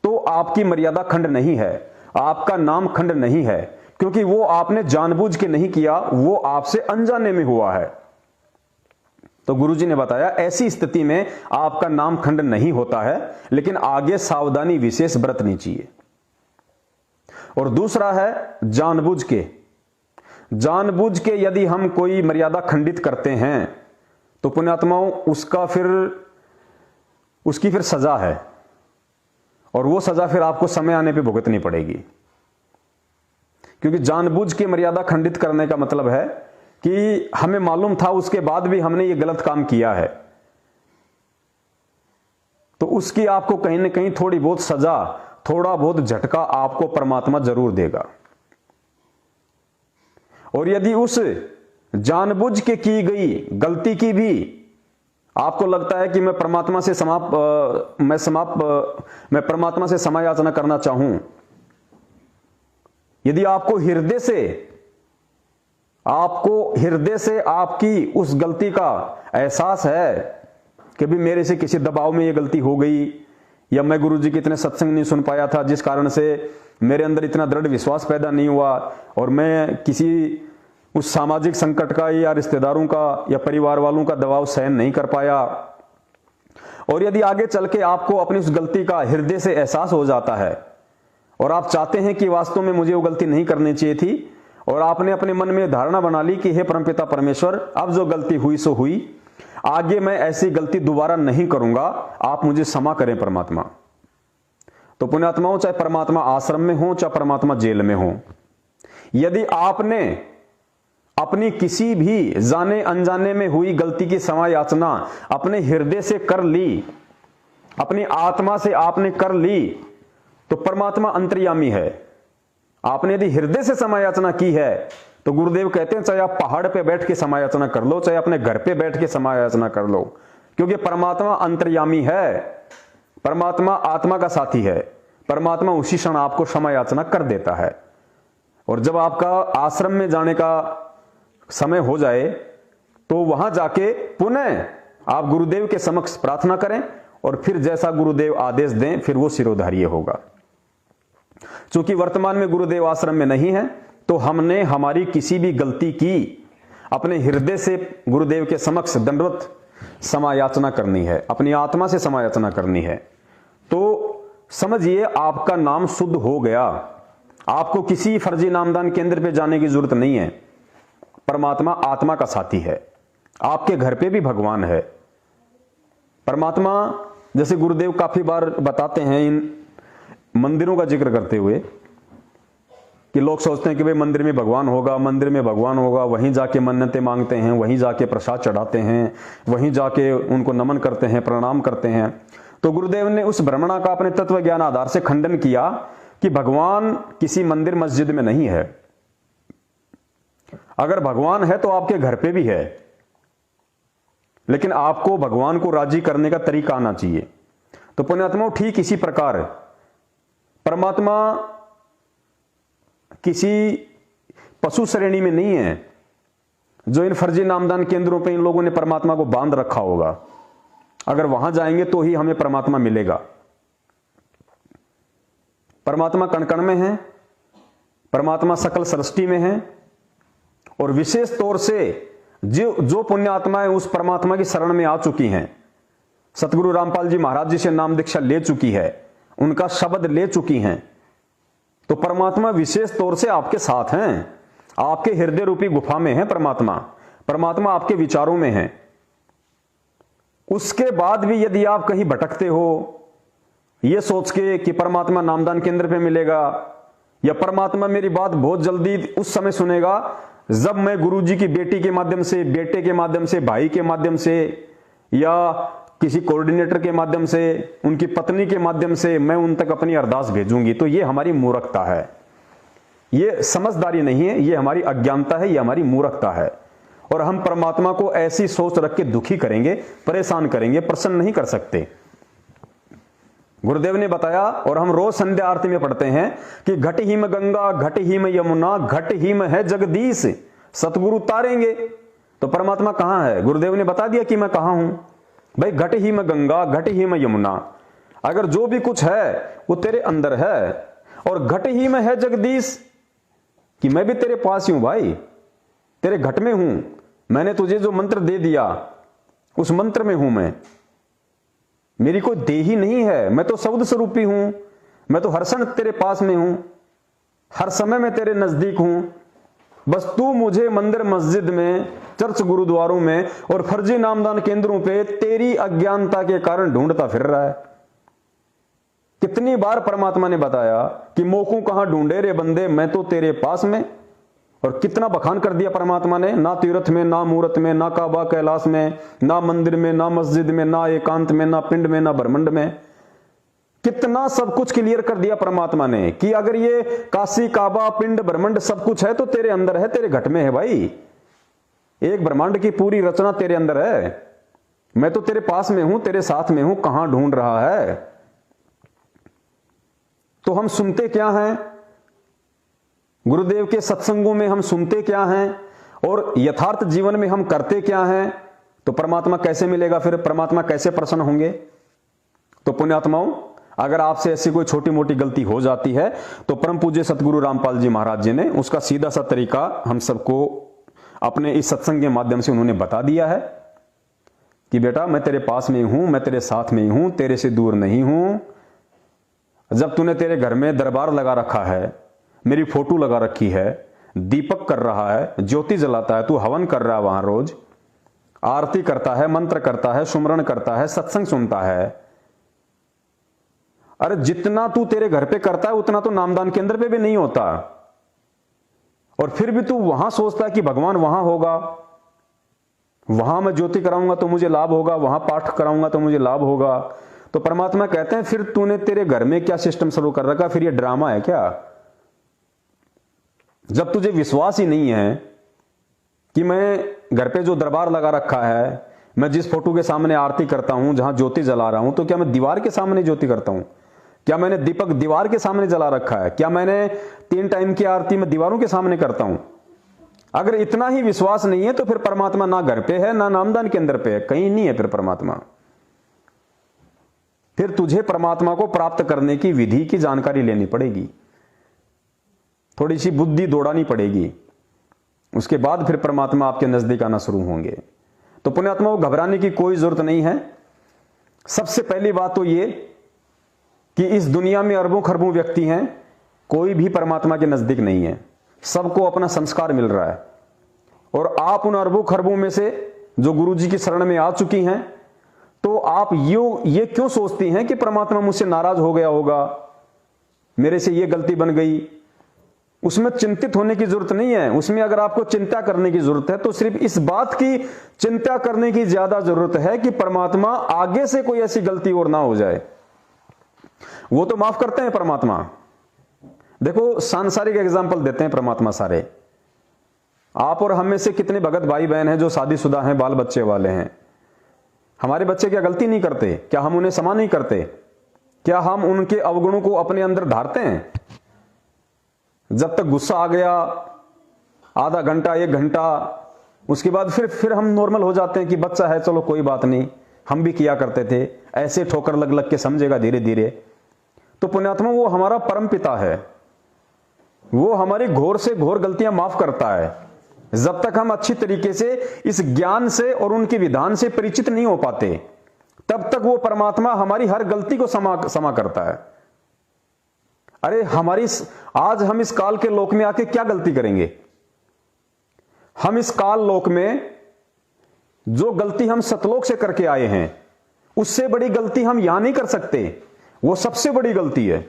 तो आपकी मर्यादा खंड नहीं है, आपका नाम खंड नहीं है, क्योंकि वो आपने जानबूझ के नहीं किया, वो आपसे अनजाने में हुआ है। तो गुरुजी ने बताया ऐसी स्थिति में आपका नाम खंड नहीं होता है, लेकिन आगे सावधानी विशेष बरतनी चाहिए। और दूसरा है जानबूझ के यदि हम कोई मर्यादा खंडित करते हैं तो पुण्यात्माओं उसकी फिर सजा है, और वो सजा फिर आपको समय आने पे भुगतनी पड़ेगी। क्योंकि जानबूझ के मर्यादा खंडित करने का मतलब है कि हमें मालूम था, उसके बाद भी हमने ये गलत काम किया है, तो उसकी आपको कहीं ना कहीं थोड़ी बहुत सजा, थोड़ा बहुत झटका आपको परमात्मा जरूर देगा। और यदि उस जानबूझ के की गई गलती की भी आपको लगता है कि मैं परमात्मा से क्षमा याचना करना चाहूं, यदि आपको हृदय से आपकी उस गलती का एहसास है कि भी मेरे से किसी दबाव में ये गलती हो गई, या मैं गुरुजी के इतने सत्संग नहीं सुन पाया था जिस कारण से मेरे अंदर इतना दृढ़ विश्वास पैदा नहीं हुआ, और मैं किसी उस सामाजिक संकट का या रिश्तेदारों का या परिवार वालों का दबाव सहन नहीं कर पाया, और यदि आगे चल के आपको अपनी उस गलती का हृदय से एहसास हो जाता है और आप चाहते हैं कि वास्तव में मुझे वो गलती नहीं करनी चाहिए थी, और आपने अपने मन में धारणा बना ली कि हे परमपिता परमेश्वर, अब जो गलती हुई सो हुई, आगे मैं ऐसी गलती दोबारा नहीं करूंगा, आप मुझे क्षमा करें परमात्मा। तो पुण्यात्माओं, चाहे परमात्मा आश्रम में हो चाहे परमात्मा जेल में हो, यदि आपने अपनी किसी भी जाने अनजाने में हुई गलती की क्षमा याचना अपने हृदय से कर ली, अपनी आत्मा से आपने कर ली, तो परमात्मा अंतर्यामी है। आपने यदि हृदय से क्षमा याचना की है तो गुरुदेव कहते हैं चाहे आप पहाड़ पे बैठ के क्षमा याचना कर लो, चाहे अपने घर पे बैठ के क्षमा याचना कर लो, क्योंकि परमात्मा अंतर्यामी है, परमात्मा आत्मा का साथी है, परमात्मा उसी क्षण आपको क्षमा याचना कर देता है। और जब आपका आश्रम में जाने का समय हो जाए तो वहां जाके पुनः आप गुरुदेव के समक्ष प्रार्थना करें, और फिर जैसा गुरुदेव आदेश दें फिर वो शिरोधार्य होगा। चूंकि वर्तमान में गुरुदेव आश्रम में नहीं है, तो हमने हमारी किसी भी गलती की अपने हृदय से गुरुदेव के समक्ष दंडवत क्षमा याचना करनी है, अपनी आत्मा से क्षमा याचना करनी है। तो समझिए आपका नाम शुद्ध हो गया, आपको किसी फर्जी नामदान केंद्र पे जाने की जरूरत नहीं है। परमात्मा आत्मा का साथी है, आपके घर पे भी भगवान है। परमात्मा, जैसे गुरुदेव काफी बार बताते हैं इन मंदिरों का जिक्र करते हुए कि लोग सोचते हैं कि भाई मंदिर में भगवान होगा, मंदिर में भगवान होगा, वहीं जाके मन्नतें मांगते हैं, वहीं जाके प्रसाद चढ़ाते हैं, वहीं जाके उनको नमन करते हैं, प्रणाम करते हैं। तो गुरुदेव ने उस भ्रमणा का अपने तत्व ज्ञान आधार से खंडन किया कि भगवान किसी मंदिर मस्जिद में नहीं है। अगर भगवान है तो आपके घर पे भी है, लेकिन आपको भगवान को राजी करने का तरीका आना चाहिए। तो पुण्यात्माओं, ठीक इसी प्रकार परमात्मा किसी पशु श्रेणी में नहीं है जो इन फर्जी नामदान केंद्रों पे इन लोगों ने परमात्मा को बांध रखा होगा। अगर वहां जाएंगे तो ही हमें परमात्मा मिलेगा। परमात्मा कण कण में है, परमात्मा सकल सृष्टि में है, और विशेष तौर से जो पुण्य आत्माएं उस परमात्मा की शरण में आ चुकी हैं, सतगुरु रामपाल जी महाराज जी से नाम दीक्षा ले चुकी है, उनका शब्द ले चुकी हैं, तो परमात्मा विशेष तौर से आपके साथ हैं, आपके हृदय रूपी गुफा में है परमात्मा। परमात्मा आपके विचारों में है। उसके बाद भी यदि आप कहीं भटकते हो ये सोच के कि परमात्मा नामदान केंद्र पे मिलेगा, या परमात्मा मेरी बात बहुत जल्दी उस समय सुनेगा जब मैं गुरुजी की बेटी के माध्यम से, बेटे के माध्यम से, भाई के माध्यम से, या किसी कोऑर्डिनेटर के माध्यम से, उनकी पत्नी के माध्यम से मैं उन तक अपनी अरदास भेजूंगी, तो ये हमारी मूर्खता है। ये समझदारी नहीं है, ये हमारी अज्ञानता है, ये हमारी मूर्खता है। और हम परमात्मा को ऐसी सोच रख के दुखी करेंगे, परेशान करेंगे, प्रसन्न नहीं कर सकते। गुरुदेव ने बताया, और हम रोज संध्या आरती में पढ़ते हैं कि घट हिम गंगा, घट हिम यमुना, घट हिम है जगदीश, सतगुरु तारेंगे। तो परमात्मा कहां है? गुरुदेव ने बता दिया कि मैं कहां हूं। भाई घट हिम गंगा, घट हिम यमुना, अगर जो भी कुछ है वो तेरे अंदर है। और घट हिम है जगदीश, कि मैं भी तेरे पास ही हूं भाई, तेरे घट में हूं। मैंने तुझे जो मंत्र दे दिया उस मंत्र में हूं मैं, मेरी कोई देही नहीं है, मैं तो शब्द स्वरूपी हूं। मैं तो हर क्षण तेरे पास में हूं, हर समय मैं तेरे नजदीक हूं। बस तू मुझे मंदिर मस्जिद में, चर्च गुरुद्वारों में और फर्जी नामदान केंद्रों पे तेरी अज्ञानता के कारण ढूंढता फिर रहा है। कितनी बार परमात्मा ने बताया कि मोकू कहां ढूंढे रे बंदे, मैं तो तेरे पास में। और कितना बखान कर दिया परमात्मा ने, ना तीर्थ में, ना मूर्त में, ना काबा कैलाश में, ना मंदिर में, ना मस्जिद में, ना एकांत में, ना पिंड में, ना ब्रह्मंड में। कितना सब कुछ क्लियर कर दिया परमात्मा ने कि अगर ये काशी, काबा, पिंड, ब्रह्मंड सब कुछ है तो तेरे अंदर है, तेरे घट में है भाई। एक ब्रह्मांड की पूरी रचना तेरे अंदर है। मैं तो तेरे पास में हूं, तेरे साथ में हूं, कहां ढूंढ रहा है? तो हम सुनते क्या हैं? गुरुदेव के सत्संगों में हम सुनते क्या हैं और यथार्थ जीवन में हम करते क्या हैं? तो परमात्मा कैसे मिलेगा फिर? परमात्मा कैसे प्रसन्न होंगे? तो पुण्यात्माओं, अगर आपसे ऐसी कोई छोटी मोटी गलती हो जाती है तो परम पूज्य सतगुरु रामपाल जी महाराज जी ने उसका सीधा सा तरीका हम सबको अपने इस सत्संग के माध्यम से उन्होंने बता दिया है कि बेटा मैं तेरे पास में हूं, मैं तेरे साथ में हूं, तेरे से दूर नहीं हूं। जब तूने तेरे घर में दरबार लगा रखा है, मेरी फोटो लगा रखी है, दीपक कर रहा है, ज्योति जलाता है, तू हवन कर रहा है, वहां रोज आरती करता है, मंत्र करता है, सुमरण करता है, सत्संग सुनता है। अरे जितना तू तेरे घर पे करता है उतना तो नामदान केंद्र पे भी नहीं होता। और फिर भी तू वहां सोचता है कि भगवान वहां होगा, वहां मैं ज्योति कराऊंगा तो मुझे लाभ होगा, वहां पाठ कराऊंगा तो मुझे लाभ होगा। तो परमात्मा कहते हैं फिर तूने तेरे घर में क्या सिस्टम शुरू कर रखा? फिर ये ड्रामा है क्या? जब तुझे विश्वास ही नहीं है कि मैं घर पे जो दरबार लगा रखा है, मैं जिस फोटो के सामने आरती करता हूं, जहां ज्योति जला रहा हूं, तो क्या मैं दीवार के सामने ज्योति करता हूं? क्या मैंने दीपक दीवार के सामने जला रखा है? क्या मैंने 3 टाइम की आरती में दीवारों के सामने करता हूं? अगर इतना ही विश्वास नहीं है तो फिर परमात्मा ना घर पे है, ना नामदान केंद्र पे है, कहीं नहीं है फिर परमात्मा। फिर तुझे परमात्मा को प्राप्त करने की विधि की जानकारी लेनी पड़ेगी, थोड़ी सी बुद्धि दौड़ानी पड़ेगी, उसके बाद फिर परमात्मा आपके नजदीक आना शुरू होंगे। तो पुण्यात्मा को घबराने की कोई जरूरत नहीं है। सबसे पहली बात तो ये कि इस दुनिया में अरबों खरबों व्यक्ति हैं, कोई भी परमात्मा के नजदीक नहीं है, सबको अपना संस्कार मिल रहा है। और आप उन अरबों खरबों में से जो गुरु जी की शरण में आ चुकी हैं, तो आप ये क्यों सोचती हैं कि परमात्मा मुझसे नाराज हो गया होगा, मेरे से ये गलती बन गई? उसमें चिंतित होने की जरूरत नहीं है। उसमें अगर आपको चिंता करने की जरूरत है तो सिर्फ इस बात की चिंता करने की ज्यादा जरूरत है कि परमात्मा आगे से कोई ऐसी गलती और ना हो जाए। वो तो माफ करते हैं परमात्मा। देखो सांसारिक एग्जाम्पल देते हैं परमात्मा सारे। आप और हम में से कितने भगत भाई बहन हैं जो शादीशुदा हैं, बाल बच्चे वाले हैं? हमारे बच्चे क्या गलती नहीं करते? क्या हम उन्हें क्षमा नहीं करते? क्या हम उनके अवगुणों को अपने अंदर धारते हैं? जब तक गुस्सा आ गया, आधा घंटा 1 घंटा, उसके बाद फिर हम नॉर्मल हो जाते हैं कि बच्चा है, चलो कोई बात नहीं, हम भी किया करते थे, ऐसे ठोकर लग लग के समझेगा धीरे धीरे। तो पुण्यात्मा वो हमारा परम पिता है, वो हमारी घोर से घोर गलतियां माफ करता है। जब तक हम अच्छी तरीके से इस ज्ञान से और उनके विधान से परिचित नहीं हो पाते, तब तक वो परमात्मा हमारी हर गलती को क्षमा करता है। अरे आज हम इस काल के लोक में आके क्या गलती करेंगे? हम इस काल लोक में जो गलती हम सतलोक से करके आए हैं, उससे बड़ी गलती हम यहां नहीं कर सकते। वो सबसे बड़ी गलती है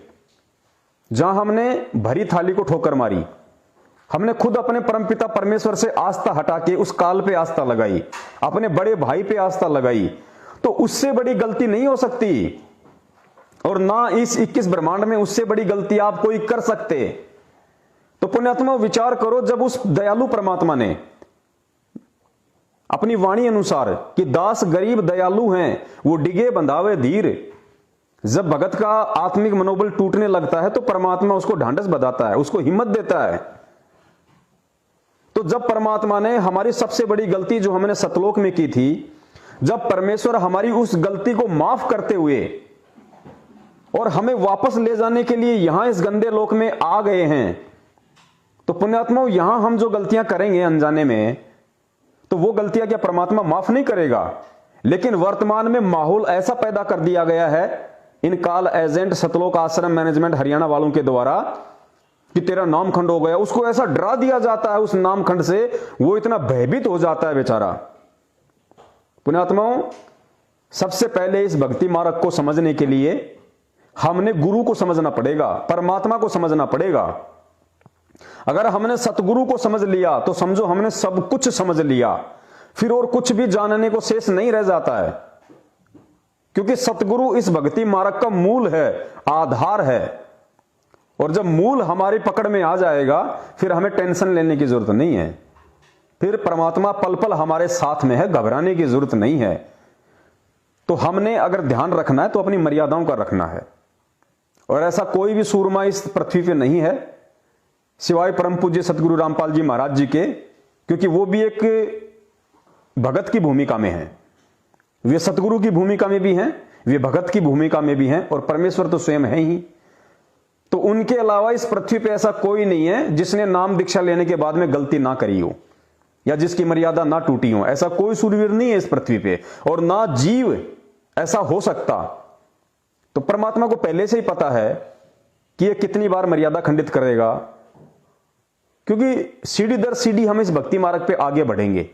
जहां हमने भरी थाली को ठोकर मारी, हमने खुद अपने परमपिता परमेश्वर से आस्था हटा के उस काल पे आस्था लगाई, अपने बड़े भाई पे आस्था लगाई। तो उससे बड़ी गलती नहीं हो सकती, और ना इस 21 ब्रह्मांड में उससे बड़ी गलती आप कोई कर सकते। तो पुण्यात्मा विचार करो, जब उस दयालु परमात्मा ने अपनी वाणी अनुसार कि दास गरीब दयालु हैं, वो डिगे बंधावे धीर, जब भगत का आत्मिक मनोबल टूटने लगता है तो परमात्मा उसको ढांढस बधाता है, उसको हिम्मत देता है। तो जब परमात्मा ने हमारी सबसे बड़ी गलती जो हमने सतलोक में की थी, जब परमेश्वर हमारी उस गलती को माफ करते हुए और हमें वापस ले जाने के लिए यहां इस गंदे लोक में आ गए हैं, तो पुण्यात्माओं यहां हम जो गलतियां करेंगे अनजाने में, तो वो गलतियां क्या परमात्मा माफ नहीं करेगा? लेकिन वर्तमान में माहौल ऐसा पैदा कर दिया गया है इन काल एजेंट सतलोक आश्रम मैनेजमेंट हरियाणा वालों के द्वारा कि तेरा नामखंड हो गया। उसको ऐसा डरा दिया जाता है उस नामखंड से, वो इतना भयभीत हो जाता है बेचारा। पुण्यात्माओं, सबसे पहले इस भक्ति मार्ग को समझने के लिए हमने गुरु को समझना पड़ेगा, परमात्मा को समझना पड़ेगा। अगर हमने सतगुरु को समझ लिया तो समझो हमने सब कुछ समझ लिया, फिर और कुछ भी जानने को शेष नहीं रह जाता है, क्योंकि सतगुरु इस भक्ति मार्ग का मूल है, आधार है। और जब मूल हमारी पकड़ में आ जाएगा फिर हमें टेंशन लेने की जरूरत नहीं है, फिर परमात्मा पल पल हमारे साथ में है, घबराने की जरूरत नहीं है। तो हमने अगर ध्यान रखना है तो अपनी मर्यादाओं का रखना है, और ऐसा कोई भी सूरमा इस पृथ्वी पे नहीं है सिवाय परम पूज्य सतगुरु रामपाल जी महाराज जी के, क्योंकि वो भी एक भगत की भूमिका में है। वे सतगुरु की भूमिका में भी हैं, वे भगत की भूमिका में भी हैं, और परमेश्वर तो स्वयं है ही। तो उनके अलावा इस पृथ्वी पे ऐसा कोई नहीं है जिसने नाम दीक्षा लेने के बाद में गलती ना करी हो या जिसकी मर्यादा ना टूटी हो। ऐसा कोई सूरवीर नहीं है इस पृथ्वी पे, और ना जीव ऐसा हो सकता। तो परमात्मा को पहले से ही पता है कि यह कितनी बार मर्यादा खंडित करेगा, क्योंकि सीढ़ी दर सीढ़ी हम इस भक्ति मार्ग पे आगे बढ़ेंगे।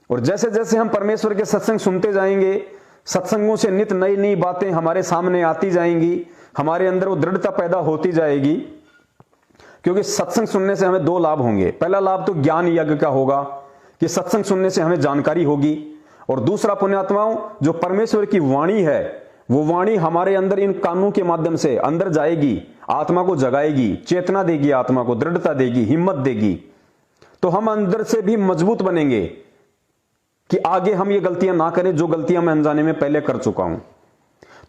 और जैसे जैसे हम परमेश्वर के सत्संग सुनते जाएंगे, सत्संगों से नित नई नई बातें हमारे सामने आती जाएंगी, हमारे अंदर वो दृढ़ता पैदा होती जाएगी। क्योंकि सत्संग सुनने से हमें दो लाभ होंगे। पहला लाभ तो ज्ञान यज्ञ का होगा कि सत्संग सुनने से हमें जानकारी होगी, और दूसरा पुण्यात्माओं जो परमेश्वर की वाणी है वो वाणी हमारे अंदर इन कानों के माध्यम से अंदर जाएगी, आत्मा को जगाएगी, चेतना देगी, आत्मा को दृढ़ता देगी, हिम्मत देगी। तो हम अंदर से भी मजबूत बनेंगे कि आगे हम ये गलतियां ना करें जो गलतियां मैं अनजाने में पहले कर चुका हूं।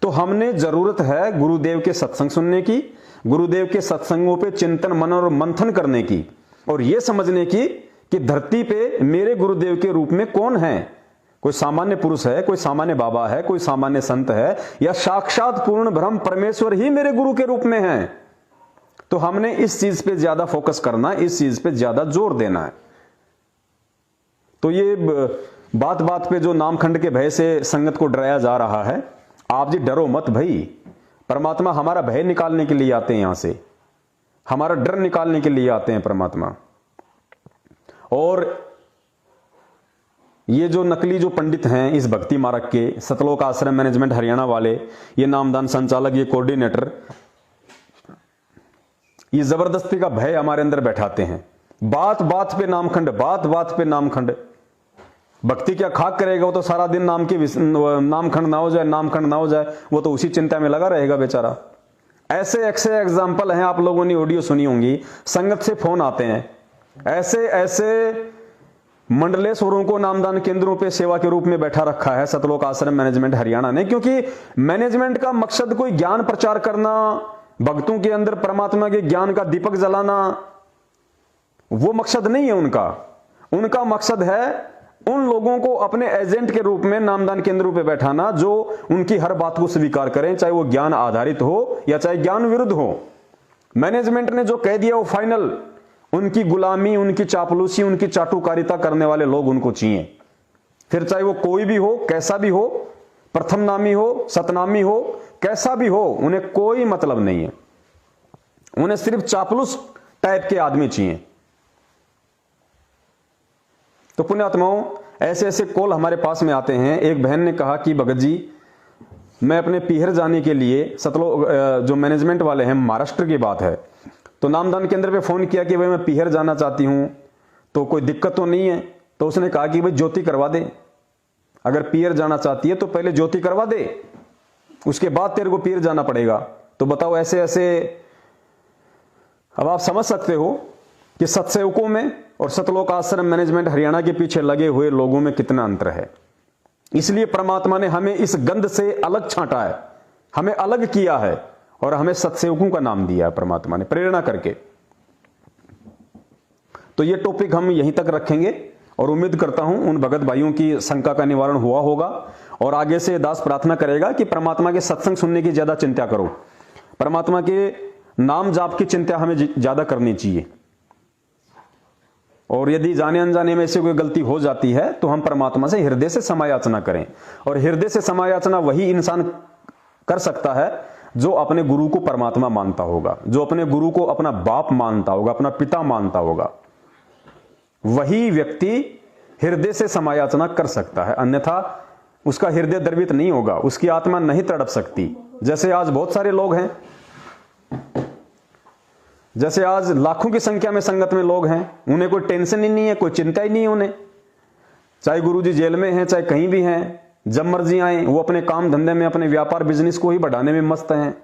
तो हमने जरूरत है गुरुदेव के सत्संग सुनने की, गुरुदेव के सत्संगों पे चिंतन मनन और मंथन करने की, और यह समझने की कि धरती पे मेरे गुरुदेव के रूप में कौन है। कोई सामान्य पुरुष है, कोई सामान्य बाबा है, कोई सामान्य संत है, या साक्षात पूर्ण ब्रह्म परमेश्वर ही मेरे गुरु के रूप में है। तो हमने इस चीज पे ज्यादा फोकस करना है, इस चीज पे ज्यादा जोर देना है। तो ये बात बात पे जो नामखंड के भय से संगत को डराया जा रहा है, आप जी डरो मत भाई। परमात्मा हमारा भय निकालने के लिए आते हैं, यहां से हमारा डर निकालने के लिए आते हैं परमात्मा। और ये जो नकली जो पंडित हैं इस भक्ति मार्ग के, सतलोक आश्रम मैनेजमेंट हरियाणा वाले, ये नामदान संचालक, ये कोऑर्डिनेटर, ये जबरदस्ती का भय हमारे अंदर बैठाते हैं। बात बात पे नामखंड, बात बात पे नामखंड। भक्ति क्या खाक करेगा वो? तो सारा दिन नामखंड ना हो जाए, नामखंड ना हो जाए, वो तो उसी चिंता में लगा रहेगा बेचारा। ऐसे ऐसे एग्जाम्पल हैं, आप लोगों ने ऑडियो सुनी होंगी, संगत से फोन आते हैं, ऐसे ऐसे मंडलेश्वरों को नामदान केंद्रों पे सेवा के रूप में बैठा रखा है सतलोक आश्रम मैनेजमेंट हरियाणा ने। क्योंकि मैनेजमेंट का मकसद कोई ज्ञान प्रचार करना, भक्तों के अंदर परमात्मा के ज्ञान का दीपक जलाना, वो मकसद नहीं है उनका। उनका मकसद है उन लोगों को अपने एजेंट के रूप में नामदान केंद्रों पे बैठाना जो उनकी हर बात को स्वीकार करें, चाहे वो ज्ञान आधारित हो या चाहे ज्ञान विरुद्ध हो। मैनेजमेंट ने जो कह दिया वो फाइनल। उनकी गुलामी, उनकी चापलूसी, उनकी चाटुकारिता करने वाले लोग उनको चाहिए, फिर चाहे वो कोई भी हो, कैसा भी हो, प्रथम नामी हो, सतनामी हो, कैसा भी हो, उन्हें कोई मतलब नहीं है। उन्हें सिर्फ चापलूस टाइप के आदमी चाहिए। तो पुण्यात्माओं, ऐसे ऐसे कॉल हमारे पास में आते हैं। एक बहन ने कहा कि भगत जी, मैं अपने पीहर जाने के लिए सतलोक जो मैनेजमेंट वाले हैं, महाराष्ट्र की बात है, तो नामदान केंद्र पे फोन किया कि भाई मैं पीहर जाना चाहती हूं, तो कोई दिक्कत तो नहीं है? तो उसने कहा कि भाई ज्योति करवा दे, अगर पीहर जाना चाहती है तो पहले ज्योति करवा दे, उसके बाद तेरे को पीहर जाना पड़ेगा। तो बताओ, ऐसे ऐसे अब आप समझ सकते हो कि सत्सेवकों में और सतलोक आश्रम मैनेजमेंट हरियाणा के पीछे लगे हुए लोगों में कितना अंतर है। इसलिए परमात्मा ने हमें इस गंध से अलग छांटा है, हमें अलग किया है और हमें सत्सेवकों का नाम दिया है परमात्मा ने प्रेरणा करके। तो ये टॉपिक हम यहीं तक रखेंगे और उम्मीद करता हूं उन भगत भाइयों की शंका का निवारण हुआ होगा। और आगे से दास प्रार्थना करेगा कि परमात्मा के सत्संग सुनने की ज्यादा चिंता करो, परमात्मा के नाम जाप की चिंता हमें ज्यादा करनी चाहिए। और यदि जाने अनजाने में से कोई गलती हो जाती है तो हम परमात्मा से हृदय से क्षमायाचना करें। और हृदय से क्षमायाचना वही इंसान कर सकता है जो अपने गुरु को परमात्मा मानता होगा, जो अपने गुरु को अपना बाप मानता होगा, अपना पिता मानता होगा। वही व्यक्ति हृदय से क्षमायाचना कर सकता है, अन्यथा उसका हृदय द्रवित नहीं होगा, उसकी आत्मा नहीं तड़प सकती। जैसे आज बहुत सारे लोग हैं, जैसे आज लाखों की संख्या में संगत में लोग हैं, उन्हें कोई टेंशन ही नहीं है, कोई चिंता ही नहीं है उन्हें, चाहे गुरुजी जेल में हैं चाहे कहीं भी हैं, जब मर्जी आए वो अपने काम धंधे में, अपने व्यापार बिजनेस को ही बढ़ाने में मस्त हैं,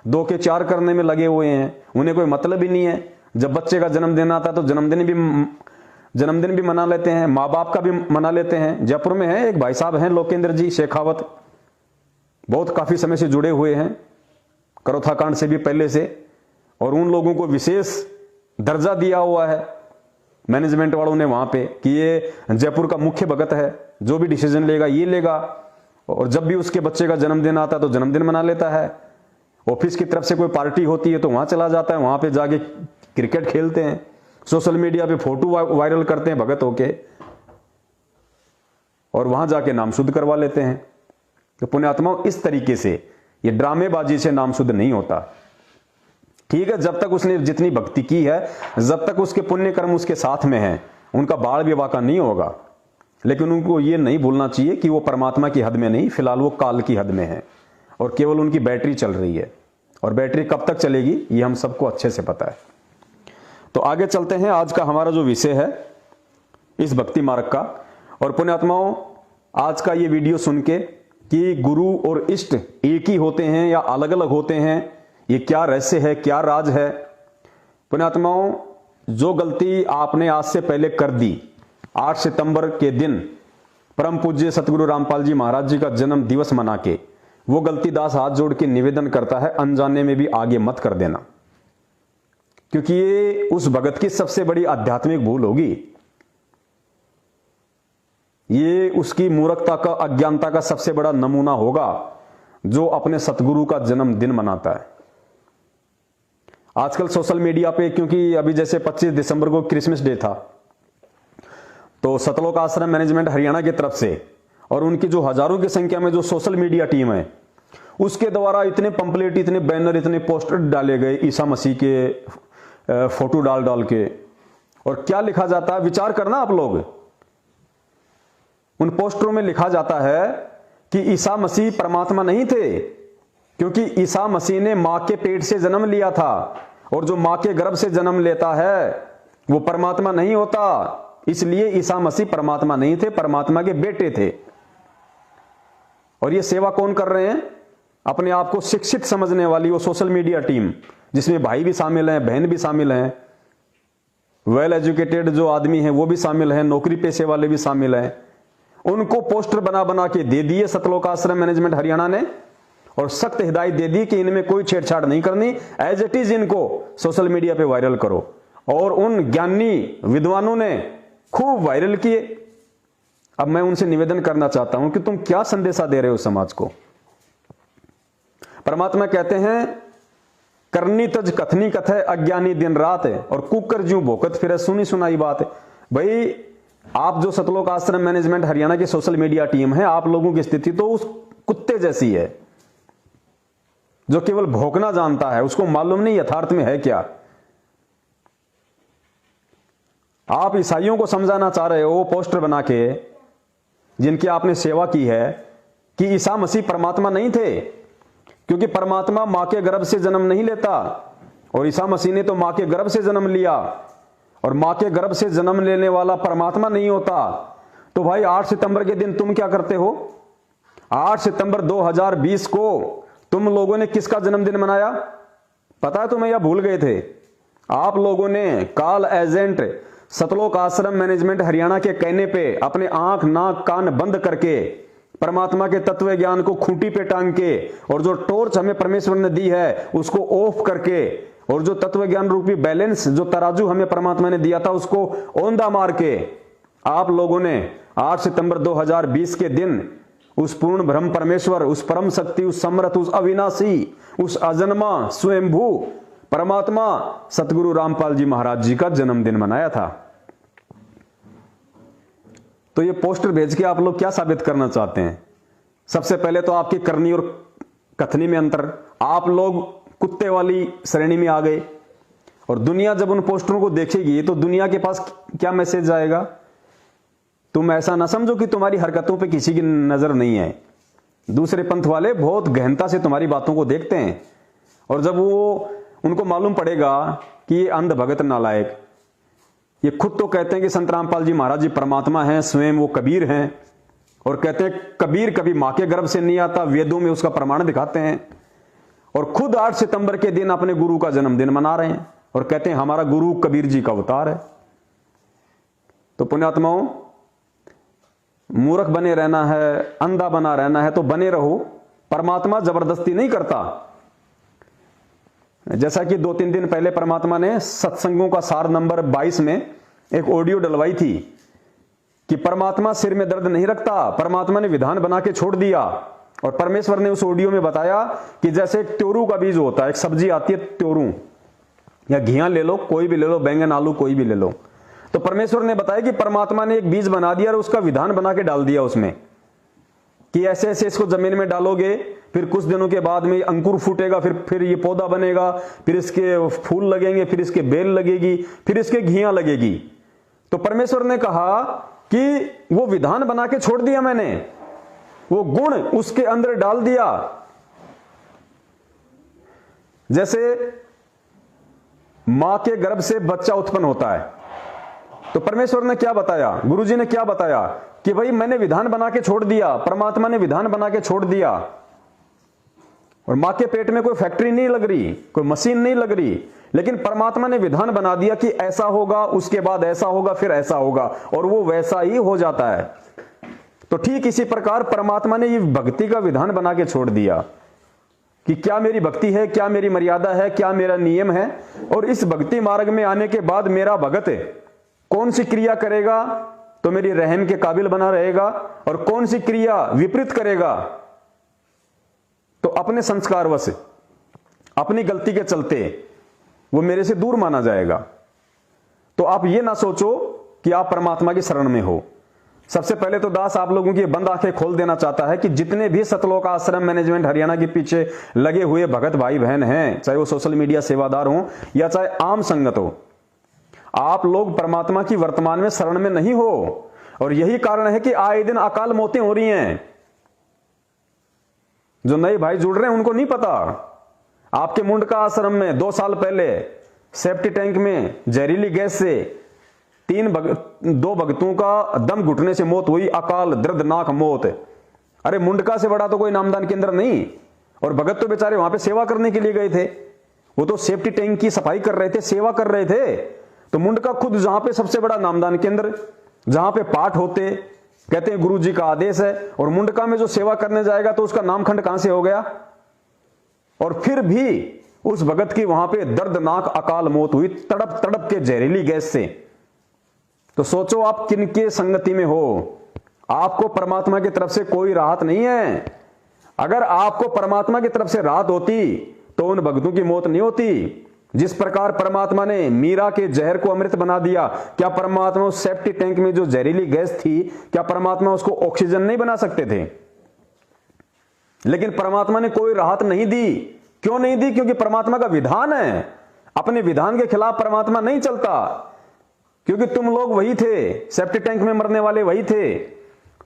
2 के 4 करने में लगे हुए हैं, उन्हें कोई मतलब ही नहीं है। जब बच्चे का जन्मदिन आता है तो जन्मदिन भी मना लेते हैं, माँ बाप का भी मना लेते हैं। जयपुर में है एक भाई साहब हैं लोकेंद्र जी शेखावत, बहुत काफी समय से जुड़े हुए हैं, करोथा कांड से भी पहले से, और उन लोगों को विशेष दर्जा दिया हुआ है मैनेजमेंट वालों ने वहां पे कि ये जयपुर का मुख्य भगत है, जो भी डिसीजन लेगा ये लेगा। और जब भी उसके बच्चे का जन्मदिन आता है तो जन्मदिन मना लेता है। ऑफिस की तरफ से कोई पार्टी होती है तो वहां चला जाता है, वहां पे जाके क्रिकेट खेलते हैं, सोशल मीडिया पे फोटो वायरल करते हैं भगत होके, और वहां जाके नाम शुद्ध करवा लेते हैं। तो पुण्यात्माओं, इस तरीके से ये ड्रामेबाजी से नाम शुद्ध नहीं होता। ठीक है, जब तक उसने जितनी भक्ति की है, जब तक उसके पुण्य कर्म उसके साथ में हैं, उनका बाल विवाह का नहीं होगा। लेकिन उनको ये नहीं भूलना चाहिए कि वो परमात्मा की हद में नहीं, फिलहाल वो काल की हद में है और केवल उनकी बैटरी चल रही है। और बैटरी कब तक चलेगी ये हम सबको अच्छे से पता है। तो आगे चलते हैं। आज का हमारा जो विषय है इस भक्ति मार्ग का, और पुण्यात्माओं, आज का ये वीडियो सुन के कि गुरु और इष्ट एक ही होते हैं या अलग अलग होते हैं, ये क्या रहस्य है, क्या राज है। पुण्यात्माओं, जो गलती आपने आज से पहले कर दी, 8 सितंबर के दिन परम पूज्य सतगुरु रामपाल जी महाराज जी का जन्म दिवस मना के, वो गलती दास हाथ जोड़ के निवेदन करता है अनजाने में भी आगे मत कर देना, क्योंकि ये उस भगत की सबसे बड़ी आध्यात्मिक भूल होगी। ये उसकी मूर्खता का, अज्ञानता का सबसे बड़ा नमूना होगा जो अपने सतगुरु का जन्मदिन मनाता है। आजकल सोशल मीडिया पे, क्योंकि अभी जैसे 25 दिसंबर को क्रिसमस डे था, तो सतलोक आश्रम मैनेजमेंट हरियाणा की तरफ से और उनकी जो हजारों की संख्या में जो सोशल मीडिया टीम है, उसके द्वारा इतने पंपलेट, इतने बैनर, इतने पोस्टर डाले गए ईसा मसीह के फोटो डाल डाल के। और क्या लिखा जाता है, विचार करना आप लोग, उन पोस्टरों में लिखा जाता है कि ईसा मसीह परमात्मा नहीं थे, क्योंकि ईसा मसीह ने मां के पेट से जन्म लिया था, और जो मां के गर्भ से जन्म लेता है वो परमात्मा नहीं होता। इसलिए ईसा मसीह परमात्मा नहीं थे, परमात्मा के बेटे थे। और ये सेवा कौन कर रहे हैं? अपने आप को शिक्षित समझने वाली वो सोशल मीडिया टीम, जिसमें भाई भी शामिल हैं, बहन भी शामिल हैं, वेल एजुकेटेड जो आदमी हैं वो भी शामिल हैं, नौकरी पेशे वाले भी शामिल हैं। उनको पोस्टर बना बना के दे दिए सतलोक आश्रम मैनेजमेंट हरियाणा ने, और सख्त हिदायत दे दी कि इनमें कोई छेड़छाड़ नहीं करनी, एज इट इज इनको सोशल मीडिया पे वायरल करो। और उन ज्ञानी विद्वानों ने खूब वायरल किए। अब मैं उनसे निवेदन करना चाहता हूं कि तुम क्या संदेशा दे रहे हो समाज को। परमात्मा कहते हैं, करनी तज कथनी कथे अज्ञानी दिन रात है, और कुकर ज्यों भोकत फिर सुनी सुनाई बात है। भाई, आप जो सतलोक आश्रम मैनेजमेंट हरियाणा की सोशल मीडिया टीम है, आप लोगों की स्थिति तो उस कुत्ते जैसी है जो केवल भौंकना जानता है, उसको मालूम नहीं यथार्थ में है क्या। आप ईसाइयों को समझाना चाह रहे हो पोस्टर बना के, जिनकी आपने सेवा की है, कि ईसा मसीह परमात्मा नहीं थे, क्योंकि परमात्मा मां के गर्भ से जन्म नहीं लेता, और ईसा मसीह ने तो मां के गर्भ से जन्म लिया, और मां के गर्भ से जन्म लेने वाला परमात्मा नहीं होता। तो भाई, 8 सितंबर के दिन तुम क्या करते हो? 8 सितंबर 2020 को तुम लोगों ने किसका जन्मदिन मनाया? पता है तुम्हें या भूल गए थे? आप लोगों ने कॉल एजेंट सतलोक आश्रम मैनेजमेंट हरियाणा के कहने पे अपने आंख नाक कान बंद करके परमात्मा के तत्व ज्ञान को खूंटी पे टांग के और जो टॉर्च हमें परमेश्वर ने दी है उसको ऑफ करके और जो तत्व ज्ञान रूपी बैलेंस जो तराजू हमें परमात्मा ने दिया था उसको औंधा मार के आप लोगों ने 8 सितंबर 2020 के दिन उस पूर्ण ब्रह्म परमेश्वर, उस परम शक्ति, उस समर्थ, उस अविनाशी, उस अजन्मा स्वयंभू परमात्मा सतगुरु रामपाल जी महाराज जी का जन्मदिन मनाया था। तो ये पोस्टर भेज के आप लोग क्या साबित करना चाहते हैं? सबसे पहले तो आपकी करनी और कथनी में अंतर, आप लोग कुत्ते वाली श्रेणी में आ गए और दुनिया जब उन पोस्टरों को देखेगी तो दुनिया के पास क्या मैसेज जाएगा? तुम ऐसा ना समझो कि तुम्हारी हरकतों पे किसी की नजर नहीं है। दूसरे पंथ वाले बहुत गहनता से तुम्हारी बातों को देखते हैं और जब वो उनको मालूम पड़ेगा कि ये अंध भगत नालायक, ये खुद तो कहते हैं कि संत रामपाल जी महाराज जी परमात्मा हैं, स्वयं वो कबीर हैं और कहते हैं कबीर कभी मां के गर्भ से नहीं आता, वेदों में उसका प्रमाण दिखाते हैं और खुद 8 सितंबर के दिन अपने गुरु का जन्मदिन मना रहे हैं और कहते हैं हमारा गुरु कबीर जी का अवतार है। तो पुण्यात्माओं, मूर्ख बने रहना है, अंधा बना रहना है तो बने रहो, परमात्मा जबरदस्ती नहीं करता। जैसा कि 2-3 दिन पहले परमात्मा ने सत्संगों का सार नंबर 22 में एक ऑडियो डलवाई थी कि परमात्मा सिर में दर्द नहीं रखता, परमात्मा ने विधान बना के छोड़ दिया। और परमेश्वर ने उस ऑडियो में बताया कि जैसे एक त्योरू का बीज होता है, एक सब्जी आती है त्योरू या घिया ले लो, कोई भी ले लो, बैंगन आलू कोई भी ले लो, तो परमेश्वर ने बताया कि परमात्मा ने एक बीज बना दिया और उसका विधान बना के डाल दिया उसमें कि ऐसे ऐसे इसको जमीन में डालोगे, फिर कुछ दिनों के बाद में अंकुर फूटेगा, फिर ये पौधा बनेगा, फिर इसके फूल लगेंगे, फिर इसके बेल लगेगी, फिर इसके घियां लगेगी। तो परमेश्वर ने कहा कि वो विधान बना के छोड़ दिया मैंने, वो गुण उसके अंदर डाल दिया। जैसे मां के गर्भ से बच्चा उत्पन्न होता है तो परमेश्वर ने क्या बताया, गुरुजी ने क्या बताया कि भाई मैंने विधान बना के छोड़ दिया, परमात्मा ने विधान बना के छोड़ दिया। और मां के पेट में कोई फैक्ट्री नहीं लग रही, कोई मशीन नहीं लग रही, लेकिन परमात्मा ने विधान बना दिया कि ऐसा होगा, उसके बाद ऐसा होगा, फिर ऐसा होगा, और वो वैसा ही हो जाता है। तो ठीक इसी प्रकार परमात्मा ने ये भक्ति का विधान बना के छोड़ दिया कि क्या मेरी भक्ति है, क्या मेरी मर्यादा है, क्या मेरा नियम है, और इस भक्ति मार्ग में आने के बाद मेरा भगत कौन सी क्रिया करेगा तो मेरी रहम के काबिल बना रहेगा और कौन सी क्रिया विपरीत करेगा तो अपने संस्कारवश, अपनी गलती के चलते वो मेरे से दूर माना जाएगा। तो आप ये ना सोचो कि आप परमात्मा की शरण में हो। सबसे पहले तो दास आप लोगों की बंद आंखें खोल देना चाहता है कि जितने भी सतलोक आश्रम मैनेजमेंट हरियाणा के पीछे लगे हुए भगत भाई बहन हैं, चाहे वो सोशल मीडिया सेवादार हो या चाहे आम संगत हो, आप लोग परमात्मा की वर्तमान में शरण में नहीं हो। और यही कारण है कि आए दिन अकाल मौतें हो रही हैं। जो नए भाई जुड़ रहे हैं उनको नहीं पता, आपके मुंडका आश्रम में 2 साल पहले सेफ्टी टैंक में जहरीली गैस से 2 भक्तों का दम घुटने से मौत हुई, अकाल दर्दनाक मौत। अरे मुंडका से बड़ा तो कोई नामदान केंद्र नहीं, और भगत तो बेचारे वहां पे सेवा करने के लिए गए थे, वो तो सेफ्टी टैंक की सफाई कर रहे थे, सेवा कर रहे थे। तो मुंडका खुद जहां पे सबसे बड़ा नामदान केंद्र, जहां पे पाठ होते, कहते हैं गुरु जी का आदेश है, और मुंडका में जो सेवा करने जाएगा तो उसका नामखंड कहां से हो गया। और फिर भी उस भगत की वहां पे दर्दनाक अकाल मौत हुई, तड़प तड़प के जहरीली गैस से। तो सोचो आप किनके संगति में हो। आपको परमात्मा की तरफ से कोई राहत नहीं है। अगर आपको परमात्मा की तरफ से राहत होती तो उन भक्तों की मौत नहीं होती। जिस प्रकार परमात्मा ने मीरा के जहर को अमृत बना दिया, क्या परमात्मा उस सेफ्टी टैंक में जो जहरीली गैस थी, क्या परमात्मा उसको ऑक्सीजन नहीं बना सकते थे? लेकिन परमात्मा ने कोई राहत नहीं दी। क्यों नहीं दी? क्योंकि परमात्मा का विधान है। अपने विधान के खिलाफ परमात्मा नहीं चलता। क्योंकि तुम लोग वही थे, सेफ्टी टैंक में मरने वाले वही थे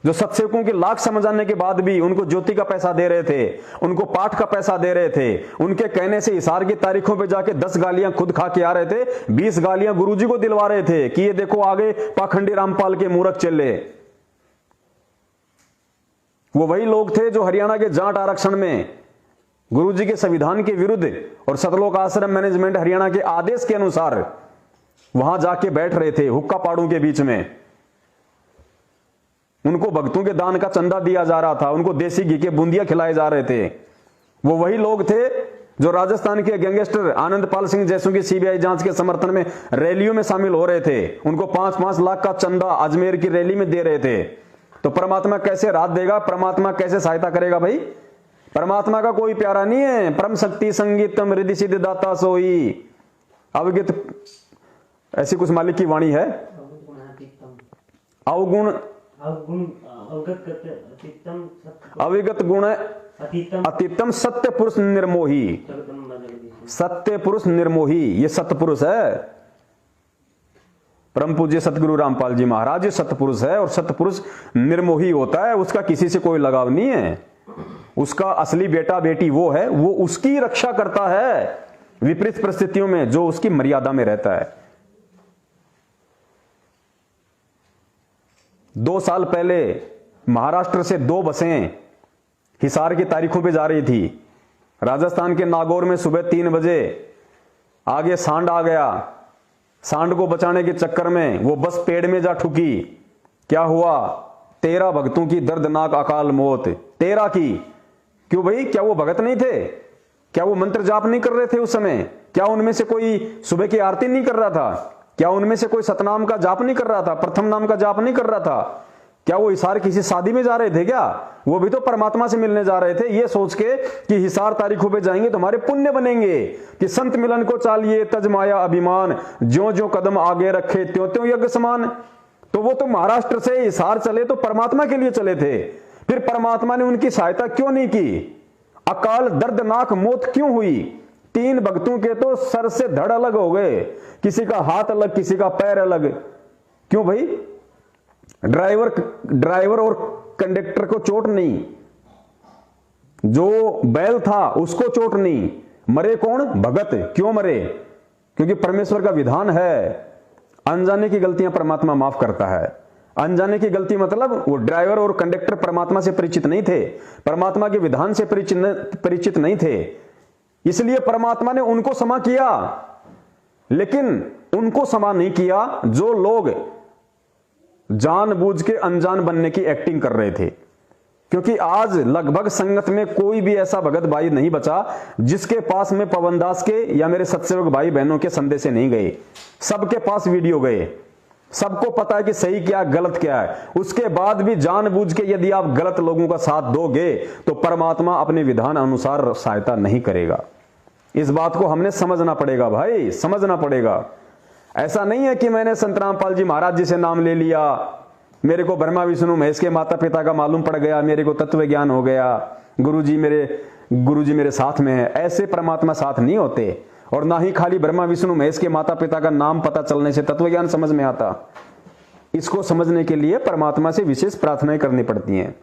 जो सत्सेवकों की लाख समझाने के बाद भी उनको ज्योति का पैसा दे रहे थे, उनको पाठ का पैसा दे रहे थे, उनके कहने से हिसार की तारीखों पे जाके 10 गालियां खुद खा के आ रहे थे, 20 गालियां गुरुजी को दिलवा रहे थे कि ये देखो आगे पाखंडी रामपाल के मूर्ख चले। वो वही लोग थे जो हरियाणा के जाट आरक्षण में गुरुजी के संविधान के विरुद्ध और सतलोक आश्रम मैनेजमेंट हरियाणा के आदेश के अनुसार वहां जाके बैठ रहे थे हुक्का पाड़ों के बीच में। उनको भक्तों के दान का चंदा दिया जा रहा था, उनको देसी घी के बूंदियां खिलाए जा रहे थे। वो वही लोग थे जो राजस्थान के गैंगस्टर आनंदपाल सिंह जैसों की सीबीआई जांच के समर्थन में रैलियों में शामिल हो रहे थे। उनको 5-5 लाख का चंदा अजमेर की रैली में दे रहे थे। तो परमात्मा कैसे राहत देगा, परमात्मा कैसे सहायता करेगा भाई? परमात्मा का कोई प्यारा नहीं है। परम शक्ति संगीतम रिद्धि सिद्धि दाता सोई अवगत, ऐसी कुछ मालिक की वाणी है। अवगुण अविगत गुण अतीतम सत्य पुरुष निर्मोही, सत्य पुरुष निर्मोही, ये सतपुरुष है। परम पूज्य सतगुरु रामपाल जी महाराज ये सतपुरुष है, और सतपुरुष निर्मोही होता है, उसका किसी से कोई लगाव नहीं है। उसका असली बेटा बेटी वो है, वो उसकी रक्षा करता है विपरीत परिस्थितियों में, जो उसकी मर्यादा में रहता है। 2 साल पहले महाराष्ट्र से 2 बसें हिसार की तारीखों पे जा रही थी। राजस्थान के नागौर में सुबह 3 बजे आगे सांड आ गया। सांड को बचाने के चक्कर में वो बस पेड़ में जा ठुकी। क्या हुआ? 13 भक्तों की दर्दनाक अकाल मौत। 13 की। क्यों भाई? क्या वो भगत नहीं थे? क्या वो मंत्र जाप नहीं कर रहे थे उस समय? क्या उनमें से कोई सुबह की आरती नहीं कर रहा था? क्या उनमें से कोई सतनाम का जाप नहीं कर रहा था? प्रथम नाम का जाप नहीं कर रहा था? क्या वो हिसार किसी शादी में जा रहे थे क्या? वो भी तो परमात्मा से मिलने जा रहे थे, ये सोच के कि हिसार तारीखों पे जाएंगे तो हमारे पुण्य बनेंगे, कि संत मिलन को चालिए तज माया अभिमान, ज्यों ज्यों कदम आगे रखे त्यों त्यों यज्ञ समान। तो वो तो महाराष्ट्र से हिसार चले तो परमात्मा के लिए चले थे। फिर परमात्मा ने उनकी सहायता क्यों नहीं की? अकाल दर्दनाक मौत क्यों हुई? 3 भक्तों के तो सर से धड़ अलग हो गए, किसी का हाथ अलग, किसी का पैर अलग। क्यों भाई? ड्राइवर और कंडक्टर को चोट नहीं, जो बैल था उसको चोट नहीं। मरे कौन? भगत। क्यों मरे? क्योंकि परमेश्वर का विधान है, अनजाने की गलतियां परमात्मा माफ करता है। अनजाने की गलती मतलब वो ड्राइवर और कंडक्टर परमात्मा से परिचित नहीं थे, परमात्मा के विधान से परिचित नहीं थे, इसलिए परमात्मा ने उनको क्षमा किया। लेकिन उनको क्षमा नहीं किया जो लोग जानबूझ के अनजान बनने की एक्टिंग कर रहे थे। क्योंकि आज लगभग संगत में कोई भी ऐसा भगत भाई नहीं बचा जिसके पास में पवनदास के या मेरे सत्सेवक भाई बहनों के संदेश नहीं गए। सबके पास वीडियो गए, सबको पता है कि सही क्या गलत क्या है। उसके बाद भी जानबूझ के यदि आप गलत लोगों का साथ दोगे तो परमात्मा अपने विधान अनुसार सहायता नहीं करेगा। इस बात को हमने समझना पड़ेगा भाई, समझना पड़ेगा। ऐसा नहीं है कि मैंने संत रामपाल जी महाराज जी से नाम ले लिया, मेरे को ब्रह्मा विष्णु महेश के माता पिता का मालूम पड़ गया, मेरे को तत्व ज्ञान हो गया, गुरुजी मेरे साथ में है। ऐसे परमात्मा साथ नहीं होते, और ना ही खाली ब्रह्मा विष्णु महेश के माता पिता का नाम पता चलने से तत्व ज्ञान समझ में आता। इसको समझने के लिए परमात्मा से विशेष प्रार्थनाएं करनी पड़ती हैं,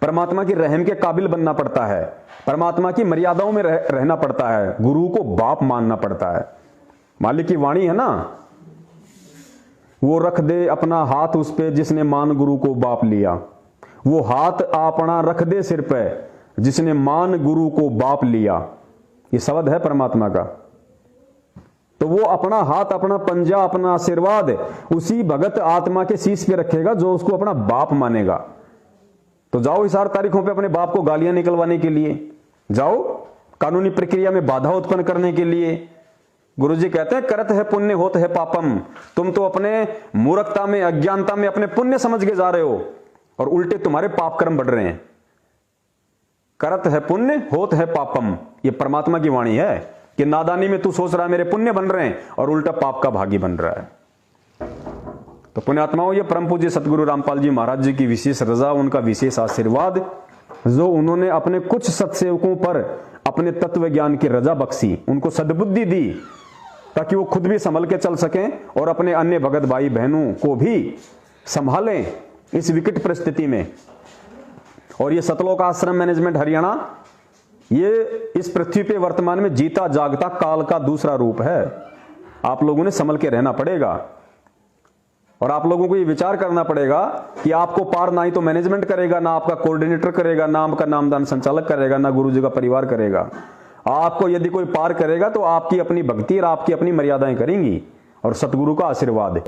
परमात्मा की रहम के काबिल बनना पड़ता है, परमात्मा की मर्यादाओं में रहना पड़ता है, गुरु को बाप मानना पड़ता है। मालिक की वाणी है ना, वो रख दे अपना हाथ उस पे जिसने मान गुरु को बाप लिया। वो हाथ अपना रख दे सिर पे जिसने मान गुरु को बाप लिया। ये शब्द है परमात्मा का। तो वो अपना हाथ, अपना पंजा, अपना आशीर्वाद उसी भगत आत्मा के शीश पे रखेगा जो उसको अपना बाप मानेगा। तो जाओ हिसार तारीखों पे अपने बाप को गालियां निकलवाने के लिए, जाओ कानूनी प्रक्रिया में बाधा उत्पन्न करने के लिए। गुरुजी कहते हैं करत है पुण्य होत है पापम। तुम तो अपने मूर्खता में, अज्ञानता में अपने पुण्य समझ के जा रहे हो और उल्टे तुम्हारे पाप कर्म बढ़ रहे हैं। करत है पुण्य होत है पापम, ये परमात्मा की वाणी है कि नादानी में तू सोच रहा है मेरे पुण्य बन रहे हैं और उल्टा पाप का भागी बन रहा है। तो पुण्यात्माओं, ये परम पूज्य सतगुरु रामपाल जी महाराज जी की विशेष रजा, उनका विशेष आशीर्वाद, जो उन्होंने अपने कुछ सत्सेवकों पर अपने तत्व ज्ञान की रजा बख्शी, उनको सद्बुद्धि दी ताकि वो खुद भी संभल के चल सकें और अपने अन्य भगत भाई बहनों को भी संभालें इस विकट परिस्थिति में। और ये सतलोक आश्रम मैनेजमेंट हरियाणा, ये इस पृथ्वी पे वर्तमान में जीता जागता काल का दूसरा रूप है। आप लोगों ने संभल के रहना पड़ेगा। और आप लोगों को ये विचार करना पड़ेगा कि आपको पार ना ही तो मैनेजमेंट करेगा, ना आपका कोऑर्डिनेटर करेगा, ना आपका नामदान संचालक करेगा, ना गुरुजी का परिवार करेगा। आपको यदि कोई पार करेगा तो आपकी अपनी भक्ति और आपकी अपनी मर्यादाएं करेंगी और सतगुरु का आशीर्वाद है।